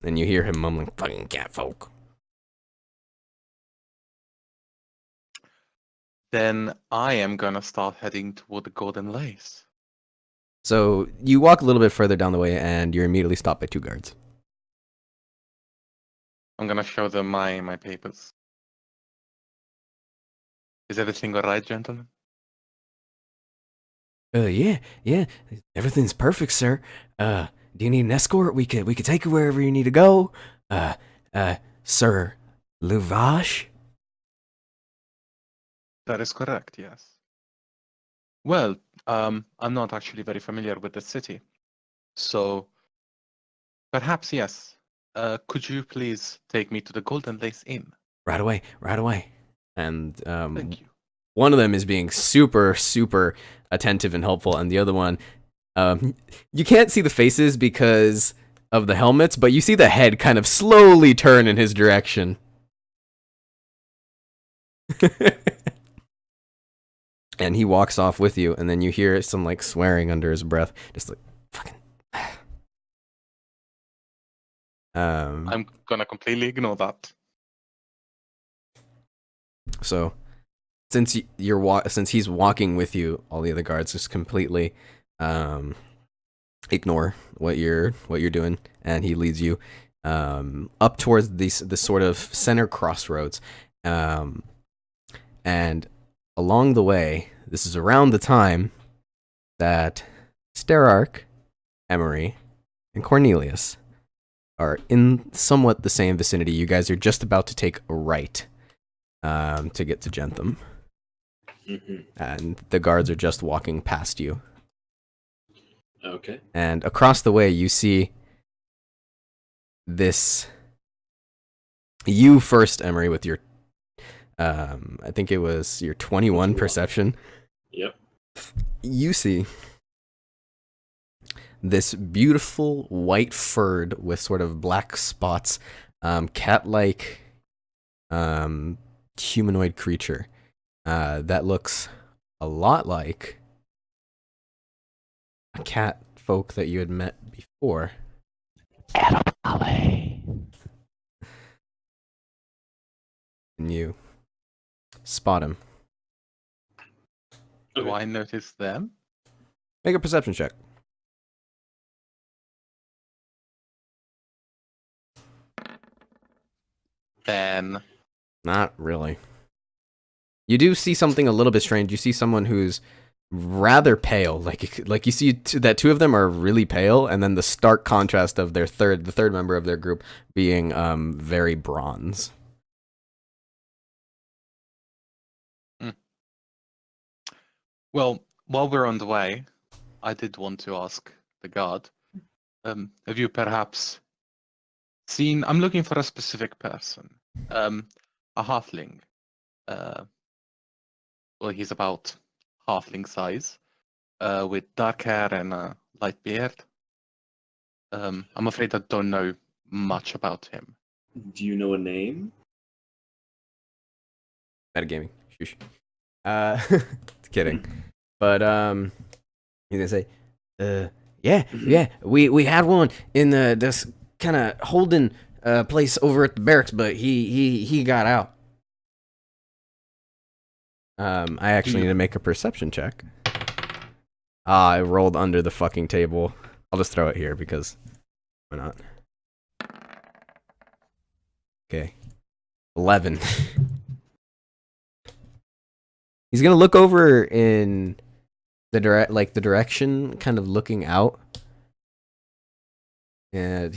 And you hear him mumbling, "Fucking catfolk." Then I am gonna start heading toward the golden lace. So you walk a little bit further down the way and you're immediately stopped by 2 guards. I'm gonna show them my papers. Is everything alright, gentlemen? Yeah, everything's perfect, sir. Do you need an escort? We could take you wherever you need to go. Sir Luvash? That is correct, yes. Well, I'm not actually very familiar with the city. So, perhaps yes. Could you please take me to the Golden Lace Inn? Right away. And Thank you. one of them is being super, super attentive and helpful, and the other one, you can't see the faces because of the helmets, but you see the head kind of slowly turn in his direction. And he walks off with you, and then you hear some like swearing under his breath, just like fucking. I'm gonna completely ignore that. So, since since he's walking with you, all the other guards just completely ignore what you're doing, and he leads you up towards the sort of center crossroads, and along the way, this is around the time that Sterark, Emery, and Cornelius are in somewhat the same vicinity. You guys are just about to take a right to get to Gentham. Mm-hmm. And the guards are just walking past you. Okay. And across the way, you see this. You first, Emery, with your, I think it was your 21 perception. Yep. You see this beautiful white furred with sort of black spots, cat-like humanoid creature that looks a lot like a cat folk that you had met before. And you spot him. Do Okay. I notice them? Make a perception check. Then Not really. You do see something a little bit strange. You see someone who's rather pale. Like you see that two of them are really pale, and then the stark contrast of the third member of their group being very bronze. well, while we're on the way, I did want to ask the guard, have you perhaps seen, I'm looking for a specific person, a halfling. Well, he's about halfling size, with dark hair and a light beard. I'm afraid I don't know much about him. Do you know a name? Metagaming. Shush. Kidding. But he's gonna say, yeah, we had one in this kind of holding place over at the barracks, but he got out. I actually need to make a perception check. I rolled under the fucking table. I'll just throw it here because why not? Okay. 11. He's gonna look over in the direction, kind of looking out. And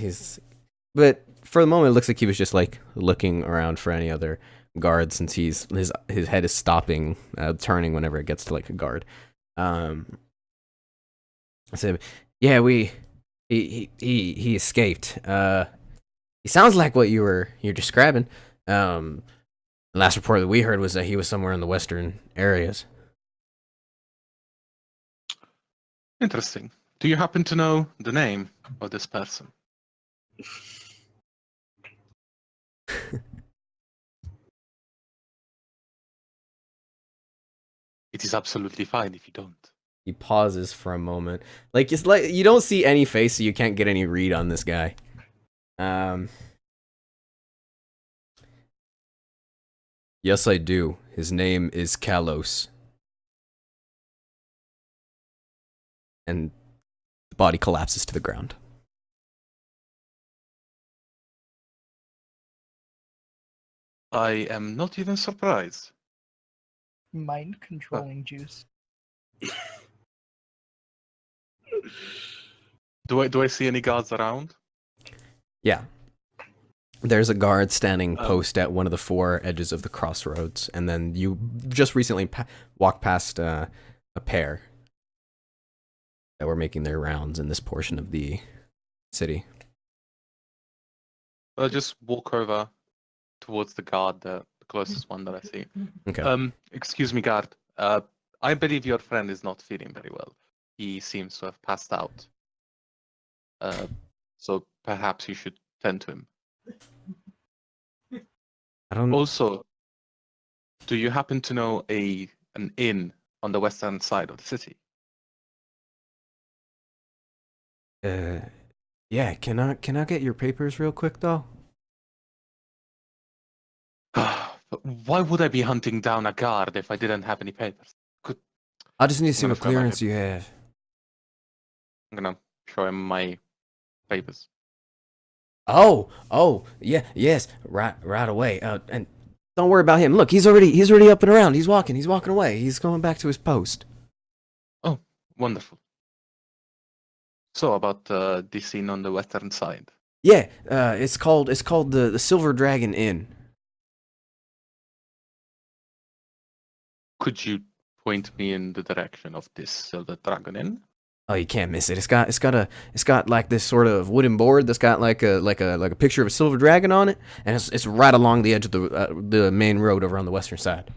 but for the moment, it looks like he was just like looking around for any other guard, since his head is stopping, turning whenever it gets to like a guard. I said, yeah, he escaped. He sounds like what you're describing. The last report that we heard was that he was somewhere in the western areas. Interesting. Do you happen to know the name of this person? It is absolutely fine if you don't. He pauses for a moment. It's like you don't see any face, so you can't get any read on this guy. Yes, I do. His name is Kalos. And the body collapses to the ground. I am not even surprised. Mind controlling juice. Do I see any guards around? Yeah. There's a guard standing post at one of the four edges of the crossroads, and then you just recently walked past a pair that were making their rounds in this portion of the city. I'll just walk over towards the guard, the closest one that I see. Okay. Excuse me, guard. I believe your friend is not feeling very well. He seems to have passed out. So perhaps you should tend to him. I don't. Also, do you happen to know an inn on the western side of the city? Yeah. Can I get your papers real quick though? Why would I be hunting down a guard if I didn't have any papers? I just need to see I'm what gonna grab my clearance you have. I'm gonna show him my papers. Oh, yeah, yes, right away. And don't worry about him. Look, he's already up and around. He's walking away. He's going back to his post. Oh, wonderful. So about this inn on the western side. Yeah, it's called the Silver Dragon Inn. Could you point me in the direction of this Silver Dragon Inn? Oh, you can't miss it. It's got like this sort of wooden board that's got like a picture of a silver dragon on it, and it's right along the edge of the main road over on the western side.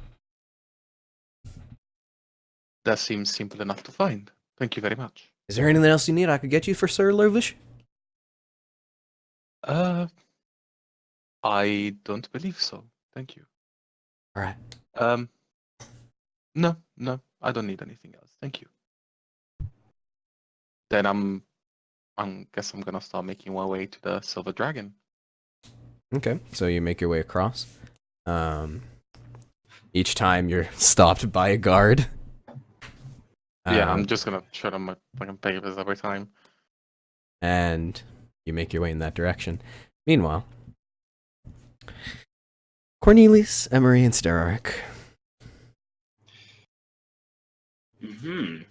That seems simple enough to find. Thank you very much. Is there anything else you need I could get you for Sir Lervish? I don't believe so. Thank you. All right. No, I don't need anything else. Thank you. Then I guess I'm gonna start making my way to the Silver Dragon. Okay, so you make your way across. Each time you're stopped by a guard. Yeah, Um, I'm just gonna show them my fucking papers every time. and you make your way in that direction. Meanwhile, Cornelius, Emery, and Sterak. Mm-hmm.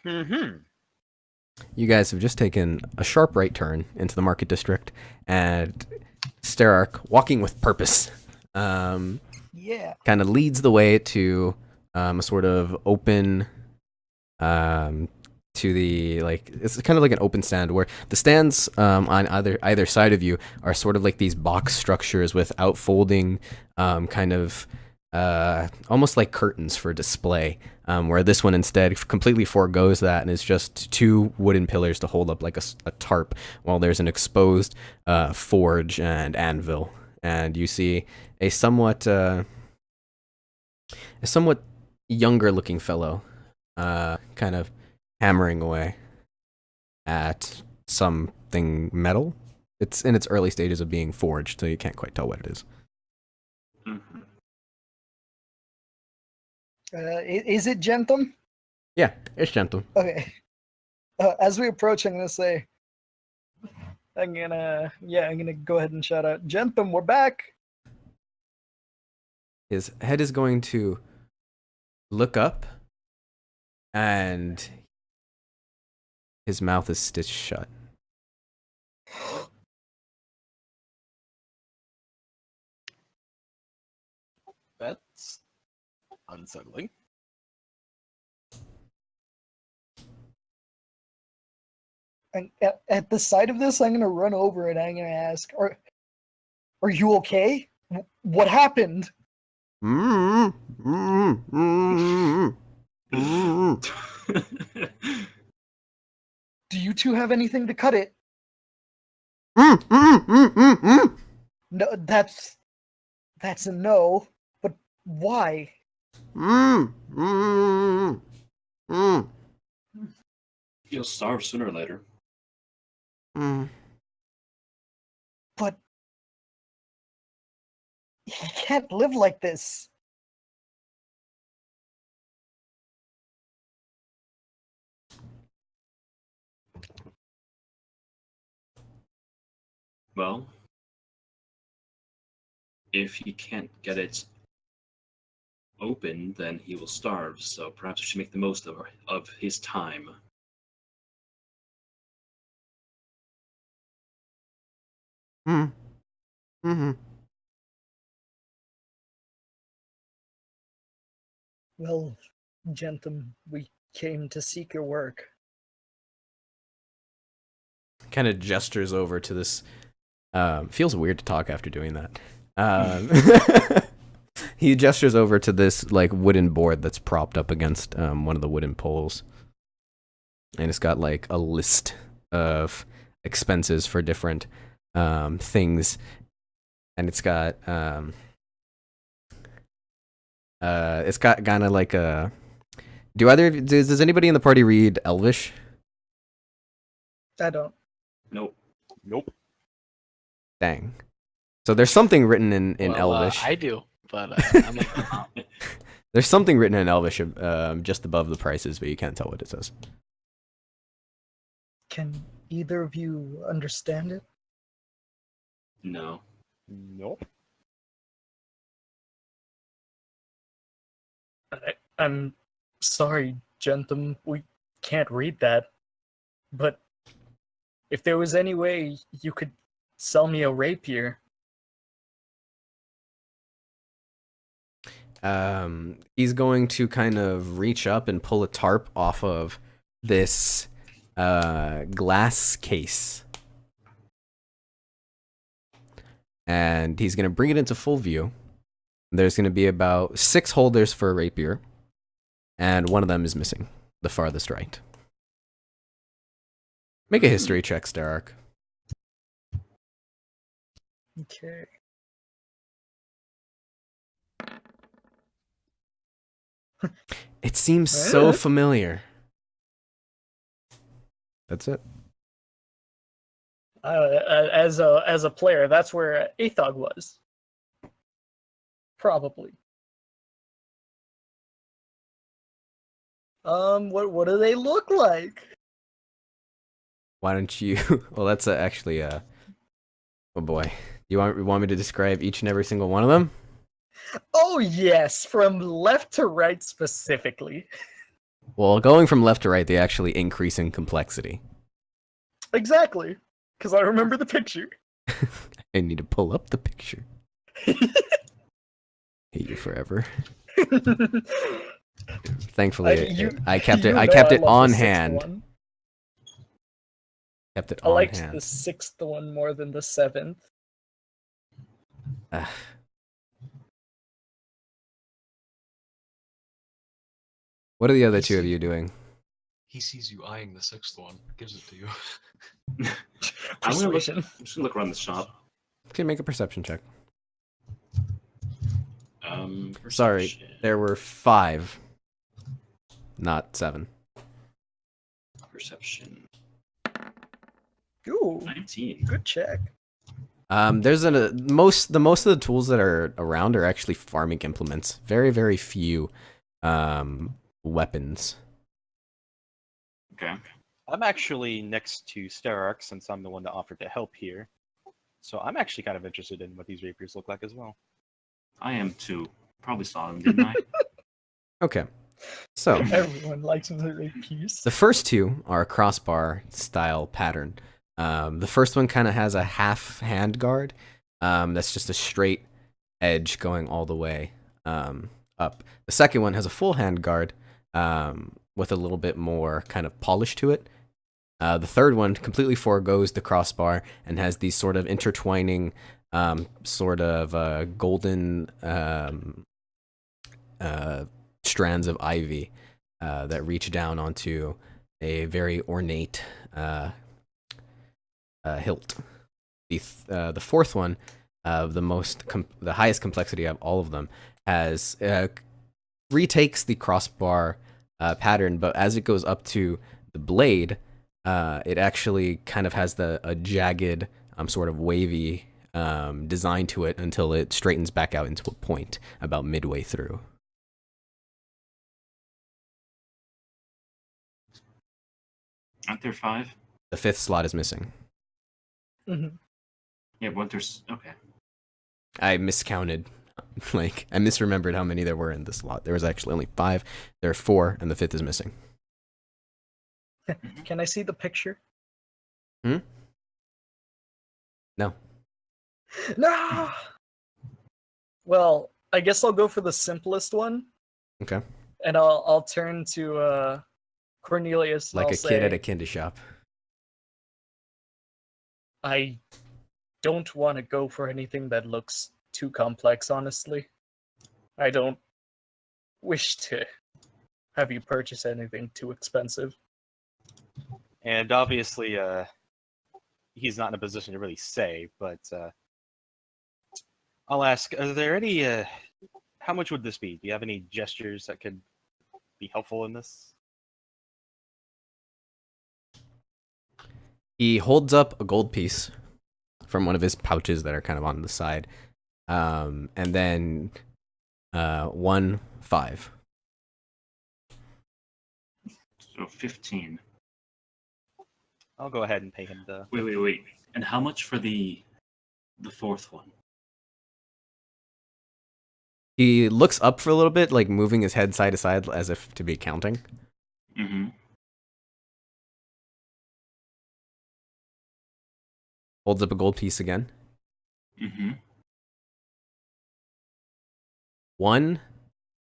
Mm-hmm. You guys have just taken a sharp right turn into the market district, and Sterak, walking with purpose, Yeah. kind of leads the way to a sort of open, to the like it's kind of like an open stand where the stands on either side of you are sort of like these box structures with outfolding, kind of almost like curtains for display. Where this one instead completely foregoes that and is just two wooden pillars to hold up like a tarp, while there's an exposed forge and anvil, and you see a somewhat younger looking fellow, kind of hammering away at something metal. It's in its early stages of being forged, so you can't quite tell what it is. Mm-hmm. Is it Gentham? Yeah, it's gentle. Okay. As we approach, I'm gonna go ahead and shout out, Gentham, we're back. His head is going to look up, and his mouth is stitched shut. That's unsettling. And at the sight of this, I'm gonna run over and I'm gonna ask, "Are you okay? What happened? Mm, mm, mm, mm, Do you two have anything to cut it?" mm, mm, mm, mm, mm. No, that's a no. But why? Mm, mm, mm, You'll starve sooner or later. mm. But he can't live like this. Well, if he can't get it open, then he will starve. So perhaps we should make the most of his time. Mm, mm-hmm. Well, Gentham, we came to seek your work. Kind of gestures over to this. Feels weird to talk after doing that. He gestures over to this like wooden board that's propped up against one of the wooden poles, and it's got like a list of expenses for different things, and it's got kind of like a. Does anybody in the party read Elvish? I don't. Nope. Nope. Dang. So there's something written in Well, Elvish. I do, but I'm like, There's something written in Elvish just above the prices, but you can't tell what it says. Can either of you understand it? No. Nope. I'm sorry, Gentham. We can't read that. But if there was any way you could sell me a rapier. He's going to kind of reach up and pull a tarp off of this glass case. And he's going to bring it into full view. There's going to be about 6 holders for a rapier, and one of them is missing, the farthest right. Make a history check, Starark. Okay. It seems so familiar. That's it. As a player, that's where Athog was. Probably. What do they look like? Why don't you? Well, that's actually oh boy. You want me to describe each and every single one of them? Oh yes, from left to right specifically. Well, going from left to right, they actually increase in complexity. Exactly, because I remember the picture. I need to pull up the picture. Hate you forever. Thankfully, I kept it. I kept it on hand. One. Kept it I on liked hand. the 6th one more than the 7th. What are the other two of you doing? He sees you eyeing the 6th one, gives it to you. I'm just Persuasion. gonna look around the shop. Okay, make a perception check. Perception. Sorry, there were 5, not 7. Perception. Ooh, 19. good check. There's most of the tools that are around are actually farming implements. Very, very few weapons. Okay. I'm actually next to Starark since I'm the one that offered to help here. So I'm actually kind of interested in what these rapiers look like as well. I am too. Probably saw them, didn't I? Okay, so Everyone likes the rapiers. the first two are a crossbar style pattern. The first one kind of has a half hand guard. That's just a straight edge going all the way up. The second one has a full hand guard with a little bit more kind of polish to it. The third one completely forgoes the crossbar and has these sort of intertwining sort of golden strands of ivy that reach down onto a very ornate hilt. The fourth one, the highest complexity of all of them, has retakes the crossbar pattern, but as it goes up to the blade, it actually kind of has a jagged, sort of wavy design to it until it straightens back out into a point about midway through. Aren't there 5? The fifth slot is missing. Mm-hmm. Yeah, but there's okay. I miscounted. Like, I misremembered how many there were in the slot. There was actually only 5. There are 4, and the fifth is missing. Can I see the picture? No. No! Well, I guess I'll go for the simplest one. Okay. And I'll turn to Cornelius. And Like I'll a say, kid at a candy shop. I don't want to go for anything that looks too complex, honestly. I don't wish to have you purchase anything too expensive. And obviously, he's not in a position to really say, but I'll ask, are there any, how much would this be? Do you have any gestures that could be helpful in this? He holds up a gold piece from one of his pouches that are kind of on the side. And then 1 5. So 15. I'll go ahead and pay him the... Wait. And how much for the fourth one? He looks up for a little bit, like moving his head side to side as if to be counting. Mm-hmm. Holds up a gold piece again. Mm-hmm. 1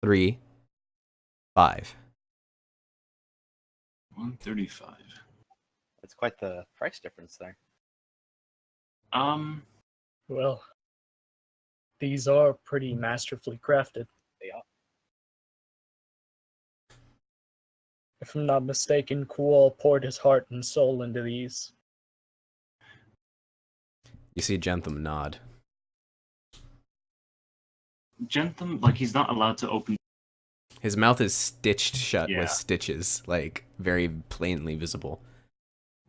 3 5. 135. That's quite the price difference there. Well, these are pretty masterfully crafted. They are. If I'm not mistaken, Kual poured his heart and soul into these. You see Jentham nod. Jentham, like he's not allowed to open. His mouth is stitched shut Yeah. with stitches, like very plainly visible.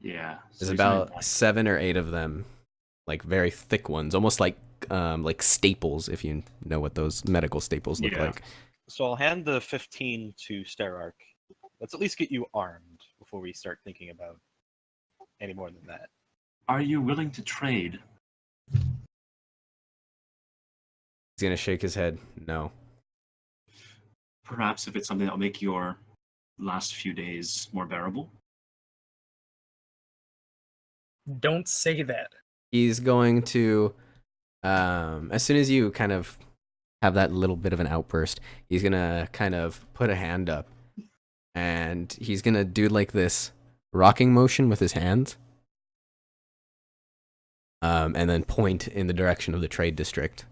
Yeah. There's about 7 or 8 of them, like very thick ones, almost like staples, if you know what those medical staples look Yeah. like. So I'll hand the 15 to Starark. Let's at least get you armed before we start thinking about any more than that. Are you willing to trade? He's gonna shake his head. No. Perhaps if it's something that'll make your last few days more bearable. Don't say that. He's going to, as soon as you kind of have that little bit of an outburst, he's gonna kind of put a hand up, and he's gonna do like this rocking motion with his hands, and then point in the direction of the trade district.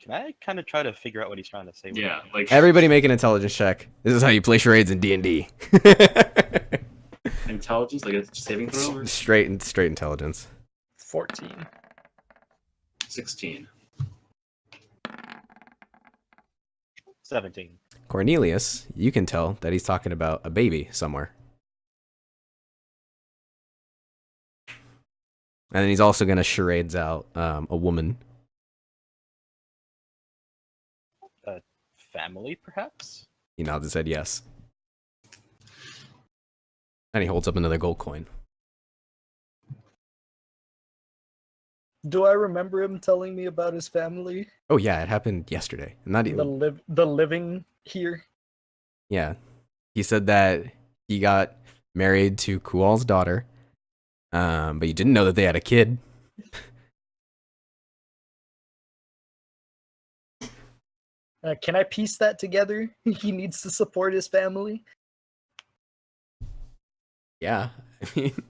Can I kind of try to figure out what he's trying to say? with Yeah, that? like Everybody make an intelligence check. This is how you play charades in D&D. intelligence, like a saving throw. Or... straight intelligence. 14. 16. 17. Cornelius, you can tell that he's talking about a baby somewhere. And then he's also going to charades out a woman. Family, perhaps? He nods and said yes. And he holds up another gold coin. Do I remember him telling me about his family? Oh yeah, it happened yesterday. Not even The living here? Yeah. He said that he got married to Kual's daughter, but you didn't know that they had a kid. Can I piece that together? He needs to support his family? Yeah. I mean,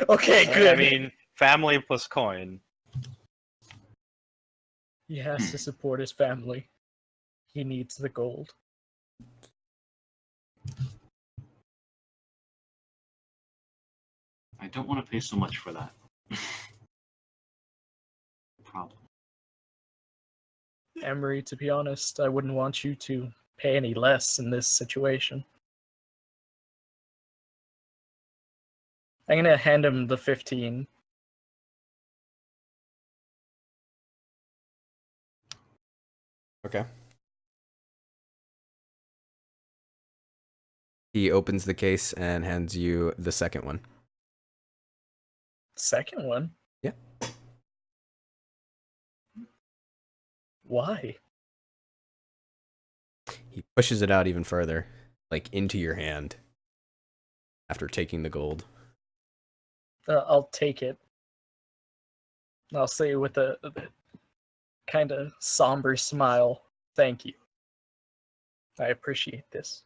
Okay, good. I mean, family plus coin. He has to support his family. He needs the gold. I don't want to pay so much for that. Problem. Emery, to be honest, I wouldn't want you to pay any less in this situation. I'm gonna hand him the 15. okay. He opens the case and hands you the second one. Second one? Yeah. Why? He pushes it out even further, like into your hand, after taking the gold. I'll take it. I'll say with a kind of somber smile, thank you. I appreciate this.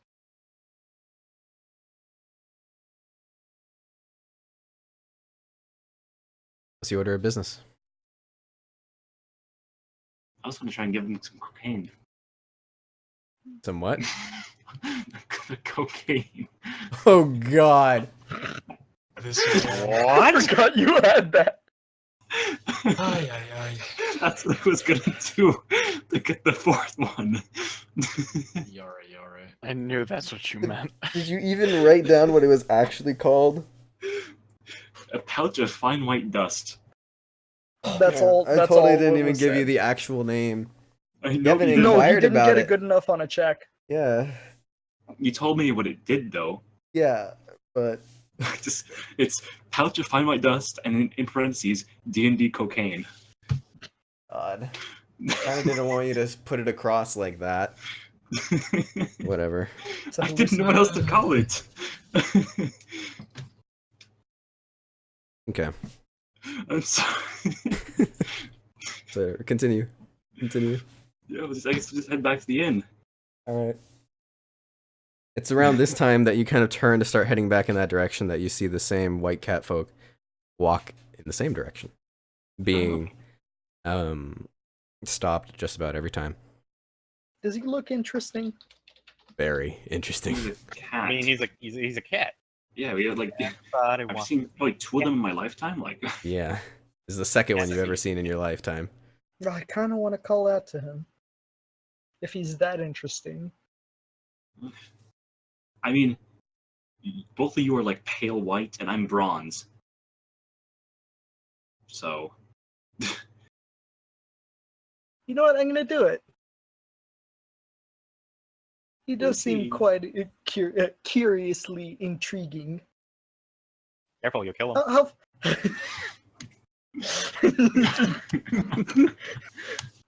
What's the order of business? I was going to try and give him some cocaine. Some what? Cocaine. Oh god. This is I forgot you had that. Ay, ay, ay. That's what I was going to do to get the fourth one. Yara, yara. I knew that's what you meant. Did you even write down what it was actually called? A pouch of fine white dust. That's all. I That's totally all didn't what even was give you said. the actual name. I You know haven't you even No, didn't. you inquired didn't about get it. it good enough on a check. Yeah. You told me what it did, though. Yeah, but Just it's pouch of fine white dust, and in parentheses, D&D cocaine. God. I kind of didn't want you to put it across like that. Whatever. It's a I didn't know what else to call it. Okay. I'm sorry. So continue. Yeah, I guess we'll just head back to the inn. All right. It's around this time that you kind of turn to start heading back in that direction that you see the same white cat folk walk in the same direction, being stopped just about every time. Does he look interesting? Very interesting. He's a cat. I mean, he's a cat. Yeah, we had like But I've seen probably two of them in my lifetime. Like, Yeah. This is the second one you've ever seen in your lifetime. I kind of want to call out to him. If he's that interesting. I mean, both of you are like pale white, and I'm bronze. So, You know what? I'm gonna do it. He does seem 14. quite curiously intriguing. Careful, you'll kill him. How...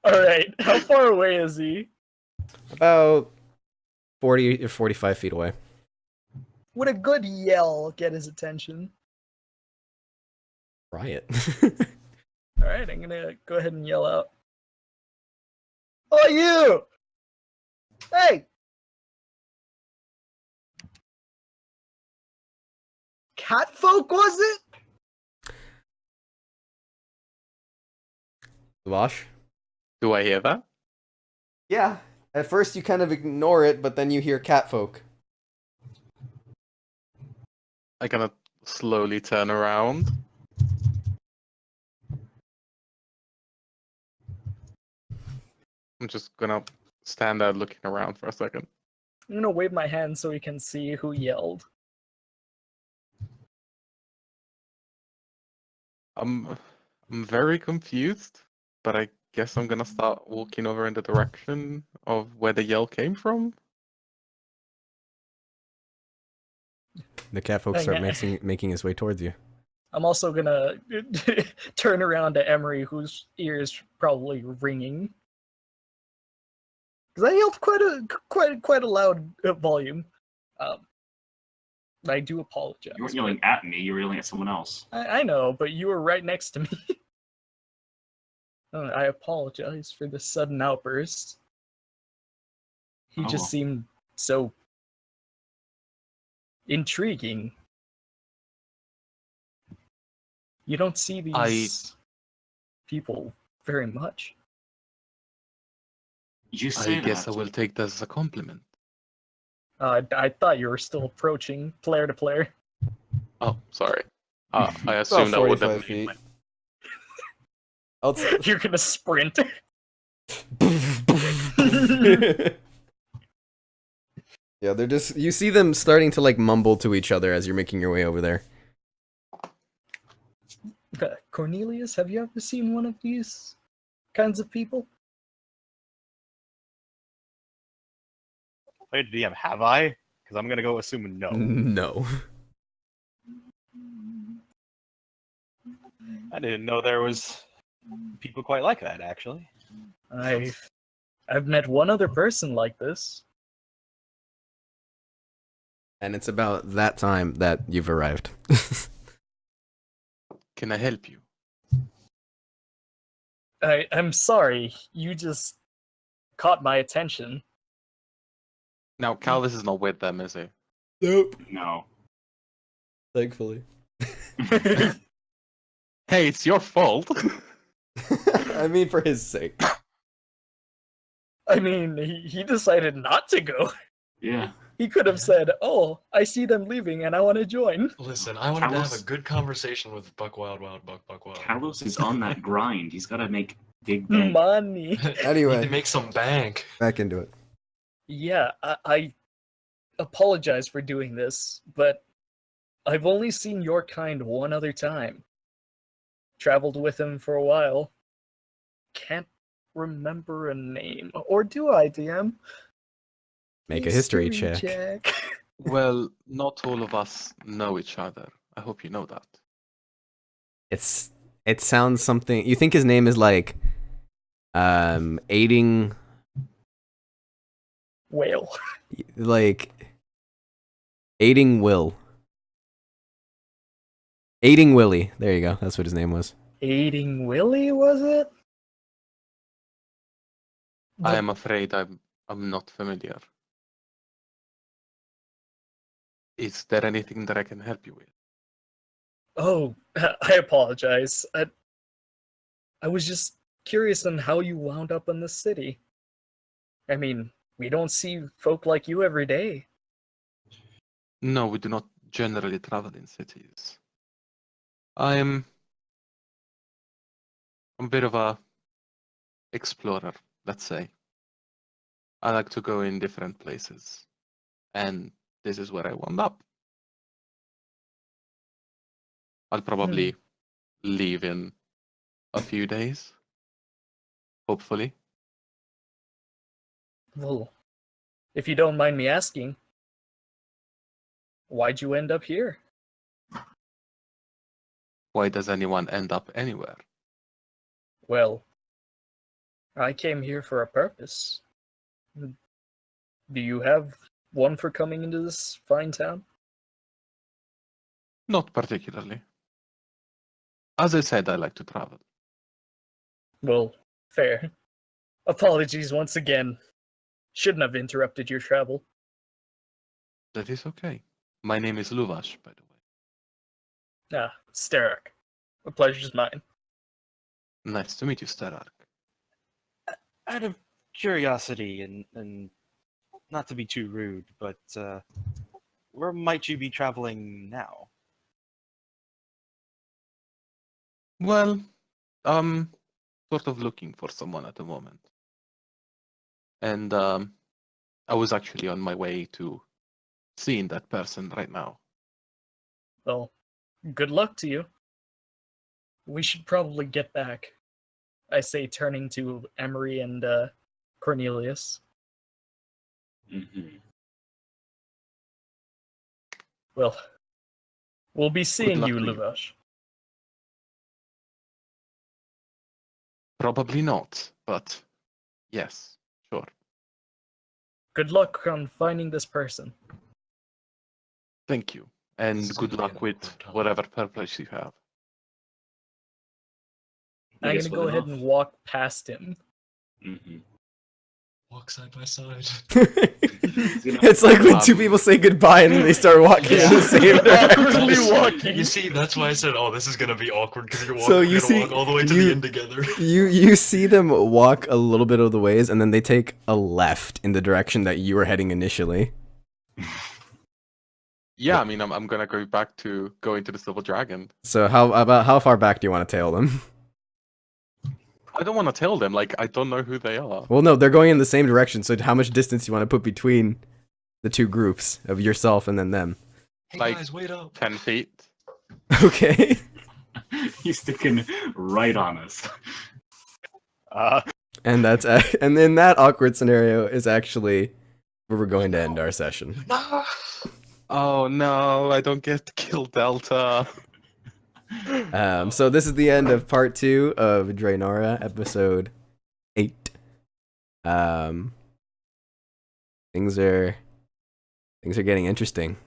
All right, how far away is he? About 40 or 45 feet away. Would a good yell get his attention? Try it. All right, I'm gonna go ahead and yell out. Oh, you! Hey! Cat folk, was it? Vash? Do I hear that? Yeah. At first you kind of ignore it, but then you hear catfolk. I kind of slowly turn around. I'm just gonna stand there looking around for a second. I'm gonna wave my hand so we can see who yelled. I'm very confused, but I guess I'm gonna start walking over in the direction of where the yell came from. The catfolk start making his way towards you. I'm also gonna turn around to Emery, whose ears probably ringing, because I yelled quite a loud volume. I do apologize. You weren't yelling at me, you were yelling at someone else. I know, but you were right next to me. I apologize for the sudden outburst. He just well. seemed so intriguing. You don't see these people very much. You say I guess that. I will take this as a compliment. I thought you were still approaching player to player. Oh, sorry. I assumed that would 45 have feet. made Outside. You're gonna sprint. Yeah, they're just, you see them starting to like mumble to each other as you're making your way over there. Cornelius, have you ever seen one of these kinds of people? Play DM, have I? Because I'm gonna go assume no. No. I didn't know there was people quite like that, actually. I've met one other person like this. And it's about that time that you've arrived. Can I help you? I'm sorry, you just caught my attention. Now, Calvis is not with them, is he? Nope. No. Thankfully. Hey, it's your fault. I mean, for his sake. I mean, he decided not to go. Yeah. He could have said, "Oh, I see them leaving and I want to join." Listen, I wanted to have a Carlos- good conversation with Buck Wild Wild Buck Wild. Carlos is on that grind. He's got to make big bank. Money. Anyway. Need to make some bank. Back into it. Yeah, I apologize for doing this, but I've only seen your kind one other time. Traveled with him for a while. Can't remember a name. Or do I, DM? Make a history check. Well, not all of us know each other. I hope you know that. It sounds something, you think his name is like aiding, Whale. like aiding Will. Aiding Willie. There you go. That's what his name was. Aiding Willie, was it? I am afraid I'm not familiar. Is there anything that I can help you with? Oh, I apologize. I was just curious on how you wound up in this city. I mean, we don't see folk like you every day. No, we do not generally travel in cities. I'm a bit of a explorer, let's say. I like to go in different places. And this is where I wound up. I'll probably leave in a few days. Hopefully. Well, if you don't mind me asking, why'd you end up here? Why does anyone end up anywhere? Well, I came here for a purpose. Do you have one for coming into this fine town? Not particularly. As I said, I like to travel. Well, fair. Apologies once again. Shouldn't have interrupted your travel. That is okay. My name is Luvash, by the way. Ah, Sterak. The pleasure's mine. Nice to meet you, Sterak. Out of curiosity, and not to be too rude, but where might you be traveling now? Well, sort of looking for someone at the moment. And I was actually on my way to seeing that person right now. Well, good luck to you. We should probably get back. I say, turning to Emery and Cornelius. Mm-hmm. Well, we'll be seeing luck you, to you. Luvash. Probably not, but yes, sure. Good luck on finding this person. Thank you. And This is good gonna be luck an with awkward time. whatever purpose you have. I'm guess gonna go what ahead enough? and walk past him. Mm-hmm. Walk side by side. It's like when two people say goodbye and then they start walking in the same Awkwardly direction. walking. You see, that's why I said, "Oh, this is gonna be awkward," because you're, So you're you gonna see- walk all the way to you- the end together. You see them walk a little bit of the ways and then they take a left in the direction that you were heading initially. Yeah, I mean, I'm gonna go back to going to the Silver Dragon. So how far back do you want to tail them? I don't want to tell them, like, I don't know who they are. Well, no, they're going in the same direction. So how much distance do you want to put between the two groups of yourself and then them? Hey Like- guys, wait up! 10 feet. Okay. He's sticking right on us. And that's and then that awkward scenario is actually where we're going to end our session. No. Oh no, I don't get to kill Delta. So this is the end of part 2 of Draenora, episode 8. Things are getting interesting.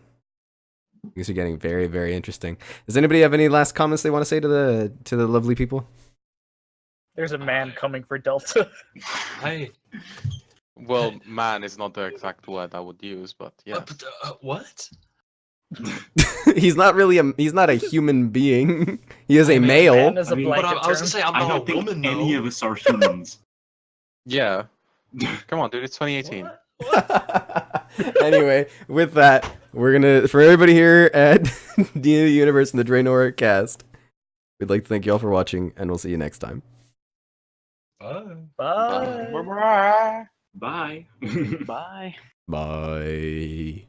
Things are getting very, very interesting. Does anybody have any last comments they want to say to the lovely people? There's a man coming for Delta. Hey, Well, man is not the exact word I would use, but yeah. what? He's not a human being. He is a I mean, male. Man is a I mean, blanket But I was term. gonna say, I'm I not don't a think woman, any though. of us are humans. Yeah. Come on, dude, it's 2018. Anyway, with that, we're gonna, for everybody here at D&D Universe and the Draenora Cast, we'd like to thank you all for watching, and we'll see you next time. Bye. Bye. Bye. Bye. Bye. Bye.